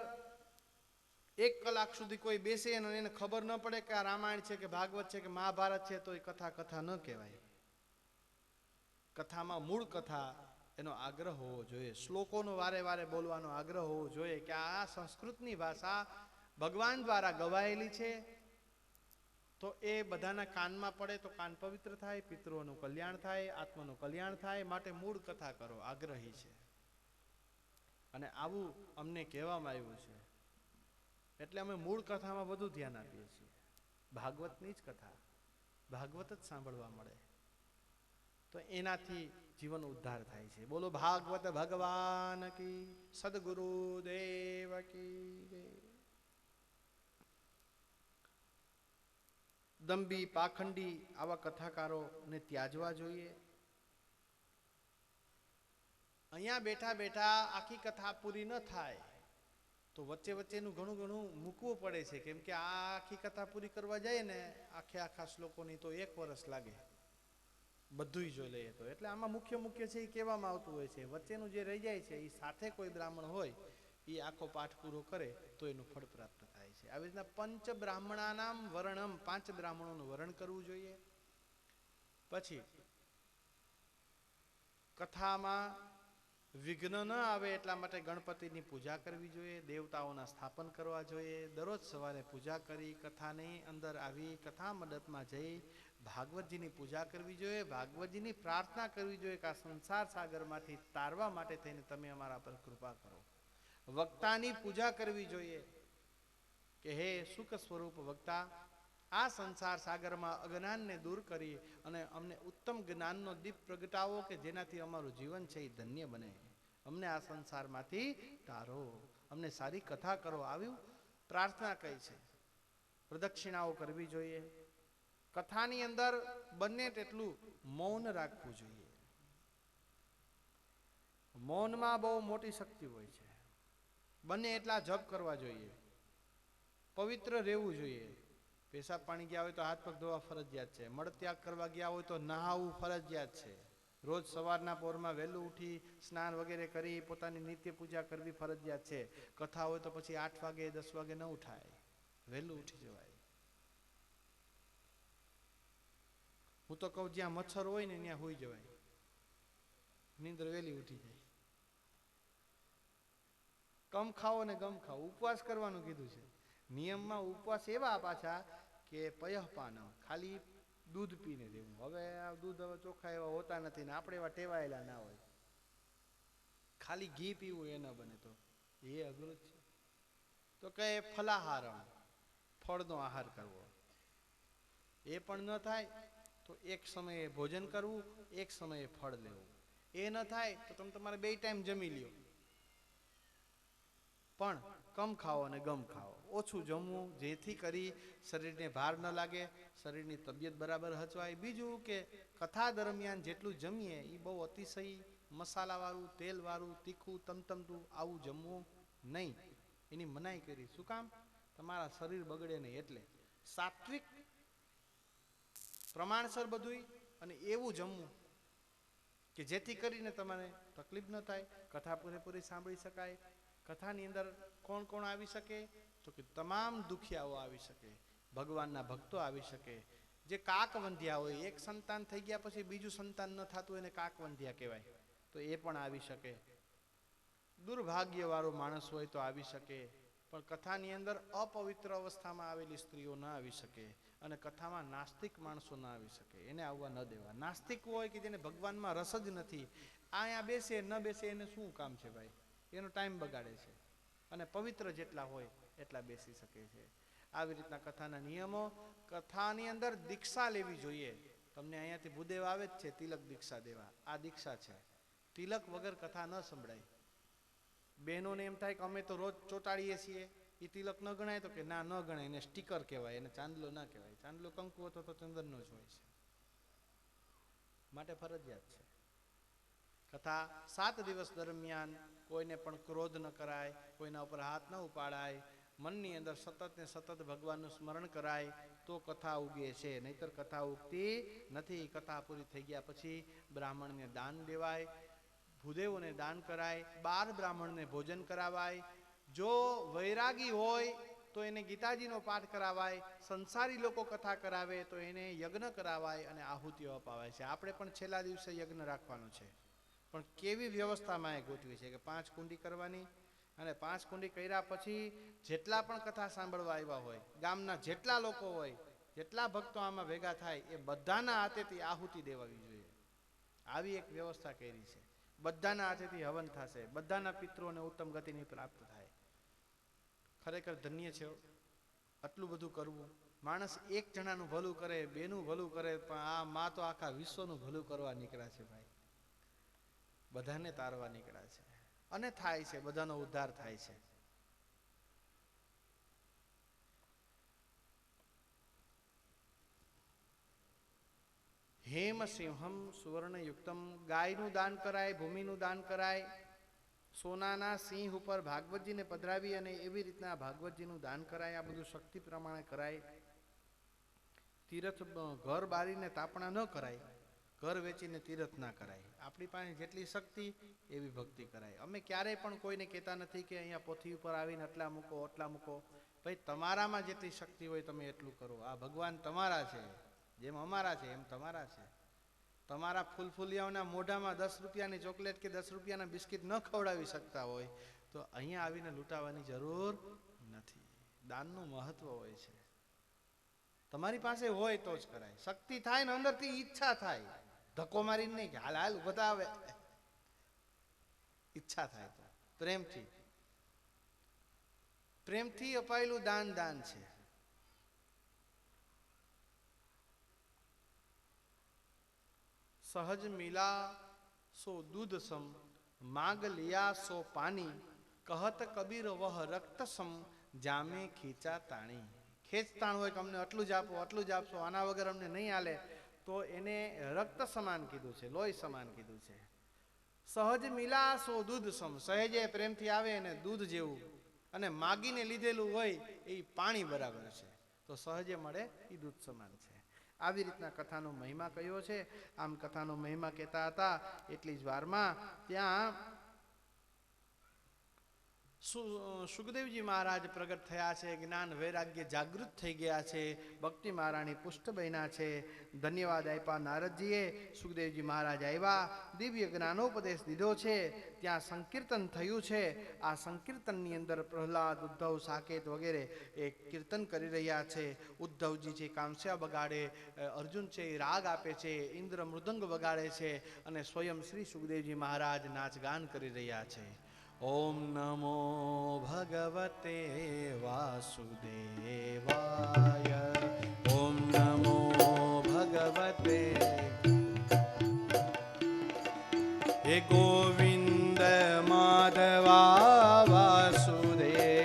1 કલાક સુધી કોઈ બેસે અને એને ખબર ન પડે કે આ રામાયણ છે કે ભાગવત છે કે મહાભારત છે, તો એ કથા ન કહેવાય. કથામાં મૂળ કથા એનો આગ્રહ હોવો જોઈએ, શ્લોકોનો વારે વારે બોલવાનો આગ્રહ હોવો જોઈએ કે આ સંસ્કૃતની ભાષા ભગવાન દ્વારા ગવાયેલી છે, તો એ બધાના કાનમાં પડે તો કાન પવિત્ર થાય, પિતૃઓનું કલ્યાણ થાય, આત્માનું કલ્યાણ થાય. માટે મૂળ કથા કરો, આગ્રહી છે. અને આવું અમને કહેવામાં આવ્યું છે, એટલે અમે મૂળ કથામાં બધું ધ્યાન આપીએ છીએ. ભાગવતની જ કથા, ભાગવત જ સાંભળવા મળે તો એનાથી જીવન ઉદ્ધાર થાય છે. બોલો ભાગવત ભગવાન કી, સદગુરુ દેવ કી જય. દંભી પાખંડી આવા કથાકારોને ત્યાજવા જોઈએ. અહીંયા બેઠા બેઠા આખી કથા પૂરી ન થાય તો વચ્ચે વચ્ચેનું ઘણું ઘણું મૂકવું પડે છે, કેમ કે આ આખી કથા પૂરી કરવા જાય ને આખા શ્લોકોની તો 1 વર્ષ લાગે, બધું જો લઈએ તો. એટલે આમાં મુખ્ય છે એ કહેવામાં આવતું હોય છે. વચ્ચેનું જે રહી જાય છે એ સાથે કોઈ બ્રાહ્મણ હોય એ આખો પાઠ પૂરો કરે તો એનું ફળ પ્રાપ્ત થાય છે. આવી રીતના પંચ બ્રાહ્મણાનામ વર્ણમ, 5 બ્રાહ્મણોનું વર્ણન કરવું જોઈએ. પછી કથામાં વિઘ્ન ન આવે એટલા માટે ગણપતિની પૂજા કરવી જોઈએ, દેવતાઓના સ્થાપન કરવા જોઈએ. દરરોજ સવારે પૂજા કરી કથાની અંદર આવી કથા મંડપમાં જઈ ભાગવતજીની પૂજા કરવી જોઈએ, ભાગવતજીની પ્રાર્થના કરવી જોઈએ કે આ સંસાર સાગરમાંથી તારવા માટે થઈને તમે અમારા પર કૃપા કરો. વક્તાની પૂજા કરવી જોઈએ કે હે સુખ સ્વરૂપ વક્તા, આ સંસાર સાગરમાં અજ્ઞાનને દૂર કરી અને અમને ઉત્તમ જ્ઞાનનો દીપ પ્રગટાવો કે જેનાથી અમારું જીવન છે એ ધન્ય બને. અમને આ સંસારમાંથી તારો, અમને સારી કથા કરો, આવ્યું પ્રાર્થના કહી છે. પ્રદક્ષિણાઓ કરવી જોઈએ. કથાની અંદર બને તેટલું મૌન રાખવું જોઈએ. મૌનમાં બહુ મોટી શક્તિ હોય છે. બને એટલા જપ કરવા જોઈએ, પવિત્ર રહેવું જોઈએ. પેશાબ પાણી ગયા હોય તો હાથ પગ ધોવા ફરજિયાત છે. મળત્યાગ કરવા ગયા હોય તો નહાવું ફરજિયાત છે. રોજ સવારના પોરમાં વહેલું ઉઠી સ્નાન વગેરે કરી પોતાની નિત્ય પૂજા કરવી ફરજિયાત છે. કથા હોય તો પછી 8 વાગે 10 વાગે ન ઉઠાય, વહેલું ઉઠી જવાય. હું તો કહું જ્યાં મચ્છર હોય ને ત્યાં હોઈ જવાય, નીંદર વહેલી ઉઠી જાય. કમ ખાઓ ને ગમ ખાઓ, ઉપવાસ કરવાનું કીધું છે. નિયમમાં ઉપવાસ એવા પાછા કે પયઃપાનમ, ખાલી દૂધ પીને રહેવું. હવે આ દૂધ હવે ચોખ્ખા એવા હોતા નથી ને આપણે એવા ટેવાયેલા ના હોય. ખાલી ઘી પીવું એ ન બને તો એ અઘરું જ છે. તો કહે ફલાહારમ, ફળનો આહાર કરવો. એ પણ ન થાય તો એક સમયે ભોજન કરવું, એક સમયે ફળ લેવું. એ ન થાય તો તમે તમારે 2 ટાઈમ જમી લ્યો, પણ કમ ખાઓ અને ગમ ખાઓ. ઓછું જમવું, જેથી કરી શરીરને ભાર ન લાગે, શરીરની તબિયત બરાબર હચવાય. બીજું કે કથા દરમિયાન જેટલું જમીએ એ બહુ અતિશય મસાલાવાળું, તેલવાળું, તીખું, તમતમતું આવું જમવું નહીં. એની મનાઈ કરી. શું કામ? તમારા શરીર બગડે નહીં. એટલે સાત્વિક પ્રમાણસર બધું અને એવું જમવું કે જેથી કરીને તમારે તકલીફ ન થાય, કથા પૂરેપૂરી સાંભળી શકાય. કથાની અંદર કોણ કોણ આવી શકે? તો કે તમામ દુખિયાઓ આવી શકે, ભગવાનના ભક્તો આવી શકે. જે કાકવંધ્યા હોય, એક સંતાન થઈ ગયા પછી બીજું સંતાન ન થતું એને કાકવંધ્યા કહેવાય, તો એ પણ આવી શકે. દુર્ભાગ્યવાળો માણસ હોય તો આવી શકે. પણ કથાની અંદર અપવિત્ર અવસ્થામાં આવેલી સ્ત્રીઓ ન આવી શકે, અને કથામાં નાસ્તિક માણસો ન આવી શકે, એને આવવા ન દેવા. નાસ્તિક હોય કે જેને ભગવાનમાં રસ જ નથી, અહીંયા બેસે ન બેસે એને શું કામ છે ભાઈ? એનો ટાઈમ બગાડે છે. અને પવિત્ર જેટલા હોય એટલા બેસી શકે છે. આવી રીતના કથાના નિયમો. કથાની અંદર દીક્ષા લેવી જોઈએ. તમને અહીંયાથી ભૂદેવ આવે જ છે તિલક દીક્ષા દેવા. આ દીક્ષા છે. તિલક વગર કથા ન સંભળાય. બહેનોને એમ થાય કે અમે તો રોજ ચોંટાડીએ છીએ, એ તિલક ન ગણાય? તો કે ના, ન ગણાય. એને સ્ટીકર કહેવાય, એને ચાંદલો ના કહેવાય. ચાંદલો કંકુ હતો તો ચંદનનો જ હોય છે, માટે ફરજિયાત છે. કથા 7 દિવસ દરમિયાન કોઈને પણ ક્રોધ ન કરાય, કોઈના ઉપર હાથ ન ઉપાડાય, મનની અંદર સતત ને સતત ભગવાનનું સ્મરણ કરાય તો કથા ઉગે છે, નહીતર કથા ઉગતી નથી. કથા પૂરી થઈ ગયા પછી બ્રાહ્મણને દાન દેવાય, ભૂદેવોને દાન કરાય, 12 બ્રાહ્મણને ભોજન કરાવાય. જો વૈરાગી હોય તો એને ગીતાજીનો પાઠ કરાવાય, સંસારી લોકો કથા કરાવે તો એને યજ્ઞ કરાવાય અને આહુતિઓ અપાવાય છે. આપણે પણ છેલ્લા દિવસે યજ્ઞ રાખવાનો છે, પણ કેવી વ્યવસ્થામાં એ ગોઠવી છે કે 5 કુંડી કરવાની, અને 5 કુંડી કર્યા પછી જેટલા પણ કથા સાંભળવા આવ્યા હોય, ગામના જેટલા લોકો હોય, જેટલા ભક્તો આમાં ભેગા થાય, એ બધાના હાથેથી આહુતિ દેવાવી જોઈએ. આવી એક વ્યવસ્થા કરી છે. બધાના હાથેથી હવન થશે, બધાના પિતૃઓને ઉત્તમ ગતિની પ્રાપ્ત થાય. ખરેખર ધન્ય છે આટલું બધું કરવું. માણસ એક જણાનું ભલું કરે, બેનું ભલું કરે, પણ આ માં તો આખા વિશ્વનું ભલું કરવા નીકળ્યા છે ભાઈ. બધાને તારવા નીકળ્યા છે, અને થાય છે, બધાનો ઉદ્ધાર થાય છે. હેમ સિંહમ સુવર્ણ યુક્તમ. ગાયનું દાન કરાય, ભૂમિનું દાન કરાય. સોનાના સિંહ ઉપર ભાગવતજીને પધરાવી અને એવી રીતના ભાગવતજીનું દાન કરાય. આ બધું શક્તિ પ્રમાણે કરાય. તીર્થ ઘર બારીને તાપણા ન કરાય, ઘર વેચીને તીર્થ ના કરાય. આપણી પાસે જેટલી શક્તિ એવી ભક્તિ કરાય. અમે ક્યારેય પણ કોઈને કહેતા નથી કે અહીંયા પોથી ઉપર આવીને આટલા મૂકો, આટલા મૂકો. ભાઈ તમારામાં જેટલી શક્તિ હોય તમે એટલું કરો. આ ભગવાન તમારા છે, જેમ અમારા છે એમ તમારા છે. તમારા ફૂલફૂલિયાઓના મોઢામાં 10 રૂપિયાની ચોકલેટ કે 10 રૂપિયાના બિસ્કિટ ન ખવડાવી શકતા હોય તો અહીંયા આવીને લૂંટાવાની જરૂર નથી. દાનનું મહત્વ હોય છે. તમારી પાસે હોય તો જ કરાય. શક્તિ થાય ને અંદરથી ઈચ્છા થાય, ધક્કો મારીને નહીં કે હાલ હાલ બતાવે. ઈચ્છા થાય તો પ્રેમથી, પ્રેમથી અપાયેલું દાન દાન છે. સહજ મિલા સો દૂધ સમ, માગ લિયા સો પાની, કહત કબીર વહ રક્ત સમ, જામે ખીચા તાણી. ખેંચતાણ હોય કે અમને આટલું જ આપો, આટલું જ આપશો, આના વગર અમને નહીં હાલે, તો એને રક્ત સમાન કીધું છે, લોહી સમાન કીધું છે. સહજ મિલા સો દૂધ સમ, સહેજે પ્રેમથી આવે એને દૂધ જેવું, અને માગીને લીધેલું હોય એ પાણી બરાબર છે, તો સહજે મળે એ દૂધ સમાન છે. આવી રીતના કથાનો મહિમા કયો છે. આમ કથાનો મહિમા કહેતા હતા એટલી જ વારમાં ત્યાં સુખદેવજી મહારાજ પ્રગટ થયા છે. જ્ઞાન વૈરાગ્ય જાગૃત થઈ ગયા છે. ભક્તિ મહારાણી પુષ્ટ બન્યા છે. ધન્યવાદ આપ્યા નારદજીએ. સુખદેવજી મહારાજ આવ્યા, દિવ્ય જ્ઞાનોપદેશ દીધો છે. ત્યાં સંકીર્તન થયું છે. આ સંકીર્તનની અંદર પ્રહલાદ, ઉદ્ધવ, સાકેત વગેરે એ કીર્તન કરી રહ્યા છે. ઉદ્ધવજી છે કાંસ્યા બગાડે, અર્જુન છે એ રાગ આપે છે, ઇન્દ્ર મૃદંગ વગાડે છે, અને સ્વયં શ્રી સુખદેવજી મહારાજ નાચગાન કરી રહ્યા છે. ઓમ નમો ભગવતે વાસુદેવાય. ઓમ નમો ભગવતે હે ગોવિંદ માધવા વાસુદેવાય.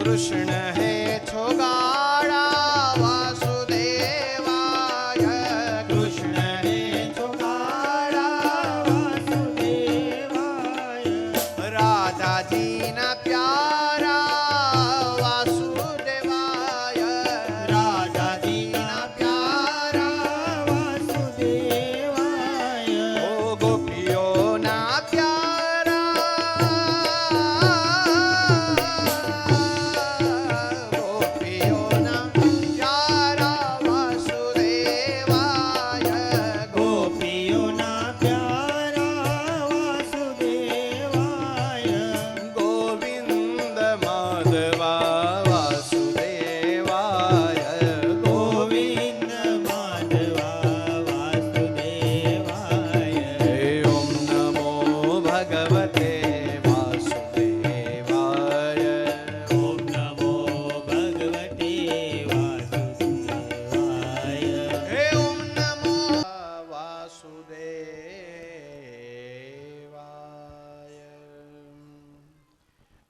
કૃષ્ણ હે છોગાડા વાસુદેવાય કૃષ્ણ હે છોગાડા વાસુદેવાય રાધાજીના પ્યારા વાસુદેવાય રાધાજીના પ્યારા વાસુદેવાય ઓ ગોપીઓના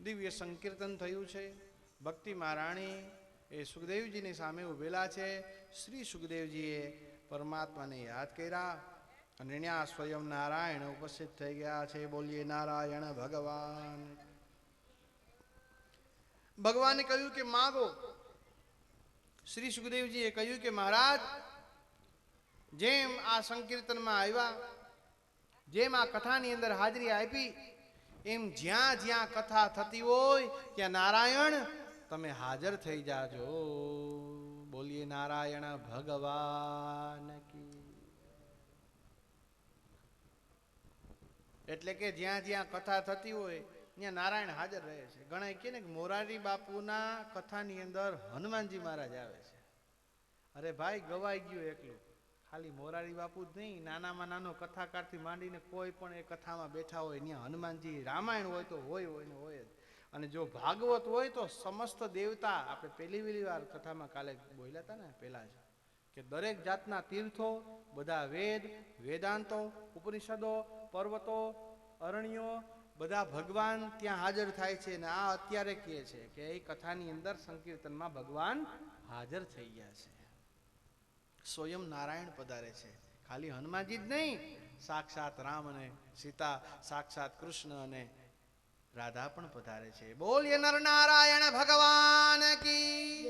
દિવ્ય સંકીર્તન થયું છે. ભક્તિ મહારાણી એ સુખદેવજીની સામે ઉભેલા છે. શ્રી સુખદેવજીએ પરમાત્માને યાદ કર્યા અને ત્યાં સ્વયં નારાયણ ઉપસ્થિત થઈ ગયા છે. બોલીએ નારાયણ ભગવાન. ભગવાને કહ્યું કે માગો. શ્રી સુખદેવજીએ કહ્યું કે મહારાજ, જેમ આ સંકીર્તનમાં આવ્યા, જેમ આ કથાની અંદર હાજરી આપી, એમ જ્યાં જ્યાં કથા થતી હોય ત્યાં નારાયણ તમે હાજર થઈ જાજો. બોલીએ નારાયણ ભગવાન કી. એટલે કે જ્યાં જ્યાં કથા થતી હોય ત્યાં નારાયણ હાજર રહે છે. ઘણા કહે ને કે મોરારી બાપુના કથાની અંદર હનુમાનજી મહારાજ આવે છે. અરે ભાઈ, ગવાઈ ગયું એકલું. ખાલી મોરારી બાપુ જ નહીં, નાનામાં નાનો કથાકારથી માંડીને કોઈ પણ એ કથામાં બેઠા હોય ત્યાં હનુમાનજી, રામાયણ હોય તો હોય ને હોય જ. અને જો ભાગવત હોય તો સમસ્ત દેવતા, આપણે પહેલી વાર કથામાં કાલે બોલ્યા હતા ને પહેલા જ, કે દરેક જાતના તીર્થો, બધા વેદ, વેદાંતો, ઉપનિષદો, પર્વતો, અરણ્યો, બધા ભગવાન ત્યાં હાજર થાય છે. અને આ અત્યારે કહે છે કે એ કથાની અંદર સંકીર્તનમાં ભગવાન હાજર થઈ ગયા છે. સ્વયં નારાયણ પધારે છે. ખાલી હનુમાનજી જ નહીં, સાક્ષાત રામ અને સીતા, સાક્ષાત કૃષ્ણ અને રાધા પણ પધારે છે. બોલીએ નર નારાયણ ભગવાન કી.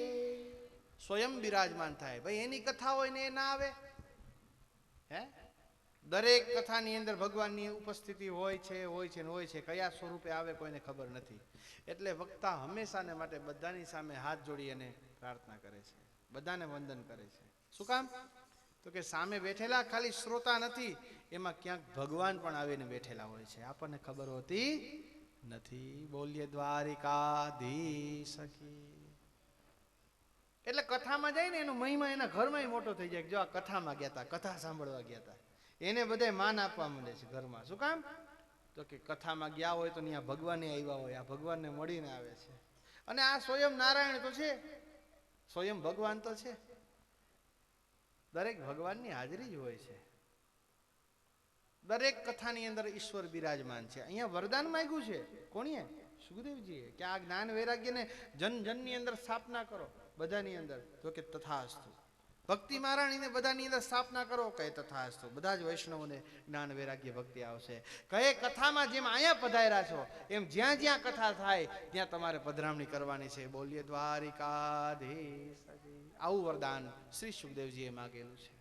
સ્વયં બિરાજમાન થાય. ભાઈ એની કથા હોય ને એ ના આવે? હે, દરેક કથાની અંદર ભગવાનની ઉપસ્થિતિ હોય છે ને હોય છે. કયા સ્વરૂપે આવે કોઈને ખબર નથી. એટલે વક્તા હંમેશાને માટે બધાની સામે હાથ જોડી અને પ્રાર્થના કરે છે, બધાને વંદન કરે છે. શું કામ? તો કે સામે બેઠેલા ખાલી શ્રોતા નથી, એમાં ક્યાંક ભગવાન પણ આવીને બેઠેલા હોય છે, આપણને ખબર હોતી નથી. બોલીએ દ્વારિકાધીશ કી. એટલે કથામાં જાય ને એનો મહિમા એના ઘરમાં મોટો થઈ જાય. જો આ કથામાં ગયા હતા, કથા સાંભળવા ગયા હતા, એને બધા માન આપવા માંડે છે ઘરમાં. શું કામ? તો કે કથામાં ગયા હોય તો ત્યાં ભગવાને આવ્યા હોય, આ ભગવાનને મળીને આવે છે. અને આ સ્વયં નારાયણ તો છે, સ્વયં ભગવાન તો છે. દરેક ભગવાનની હાજરી જ હોય છે. દરેક કથાની અંદર ઈશ્વર બિરાજમાન છે. અહીંયા વરદાન માંગ્યું છે કોણીએ? સુખદેવજીએ, કે આ જ્ઞાન વૈરાગ્યને જન જનની અંદર સ્થાપના કરો, બધાની અંદર. તો કે તથાસ્તુ. ભક્તિ મહારાણીને બધાની અંદર સ્થાપના કરો, કહે તથાસ્તુ. બધા જ વૈષ્ણવોને જ્ઞાન વૈરાગ્ય ભક્તિ આવશે. કહે કથામાં જેમ અહીંયા પધાર્યા છો એમ જ્યાં જ્યાં કથા થાય ત્યાં તમારે પધરામણી કરવાની છે. બોલીએ દ્વારિકાધીશ. આવું વરદાન શ્રી સુખદેવજીએ માગેલું છે.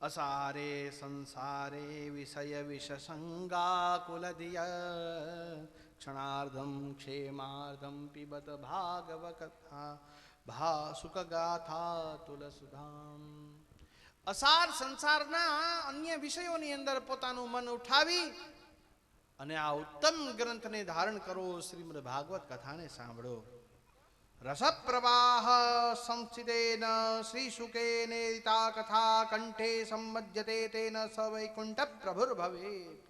અસારે સંસારે વિષય વિષસંગા કુલધિય ક્ષણાર્ધમ ક્ષેમાર્ધમ પિબત ભાગવ કથા ભાસુક ગાથા તુલસુધામ. અસાર સંસારના અન્ય વિષયોની અંદર પોતાનું મન ઉઠાવી અને આ ઉત્તમ ગ્રંથને ધારણ કરો, શ્રીમદ ભાગવત કથાને સાંભળો. રસપ્રવાહ સંસ્થિતેન શ્રી શુકેનેતા કથા કંઠે સંમજ્યતે તેન સ વૈકુંઠ પ્રભુર્ભવેત.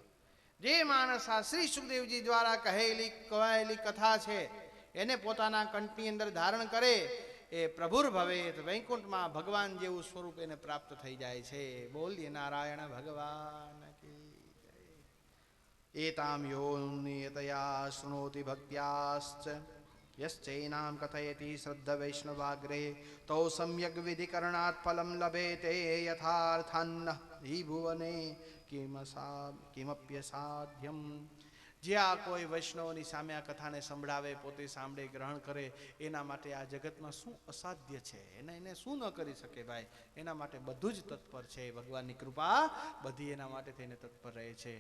જે માણસ આ શ્રી સુખદેવજી દ્વારા કહેલી કથા છે એને પોતાના કંઠની અંદર ધારણ કરે, એ પ્રભુર્ભવેત, વૈકુંઠમાં ભગવાન જેવું સ્વરૂપ એને પ્રાપ્ત થઈ જાય છે. બોલીએ નારાયણ ભગવાન કી. एतां यो नियतया शृणोति भक्त्याश्च यश्चैनां कथयति श्रद्धवैष्णवाग्रे तौ सम्यग् विधिकरणात् फलं लभेते यथार्थान्न हि भुवने किमप्यसाध्यम्। જે આ કોઈ વૈષ્ણવની સામે આ કથાને સંભળાવે, પોતે સાંભળે, ગ્રહણ કરે, એના માટે આ જગતમાં શું અસાધ્ય છે, એને શું ન કરી શકે ભાઈ, એના માટે બધું જ તત્પર છે. ભગવાનની કૃપા બધી એના માટે થઈને તત્પર રહે છે.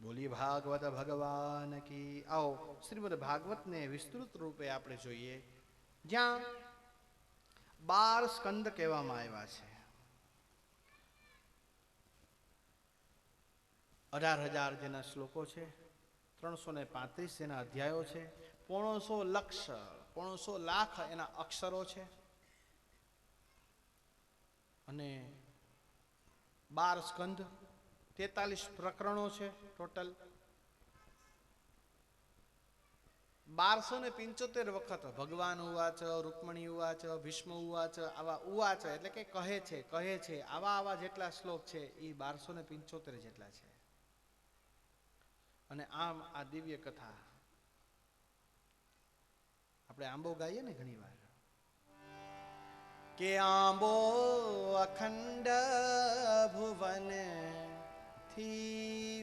બોલી ભાગવત ભગવાન કી. આવો શ્રીમદ ભાગવતને વિસ્તૃત રૂપે આપણે જોઈએ, જ્યાં 12 સ્કંદ કહેવામાં આવ્યા છે. 18,000 જેના શ્લોકો છે, 335 જેના અધ્યાયો છે, 1.5 લાખ એના અક્ષરો છે, અને 12 સ્કંદ, 43 પ્રકરણો છે ટોટલ. 1275 વખત ભગવાન ઉવાચ, રૂકમણી ઉવાચ, ભીષ્મ ઉવાચ, આવા ઉવાચ એટલે કે કહે છે આવા જેટલા શ્લોક છે એ 1275 જેટલા છે. અને આમ આ દિવ્ય કથા આપણે આંબો ગાઈએ ને ઘણી વાર કે આંબો અખંડ ભુવન થી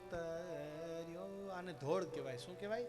ઉતર્યો, આને ધોળ કહેવાય. શું કહેવાય?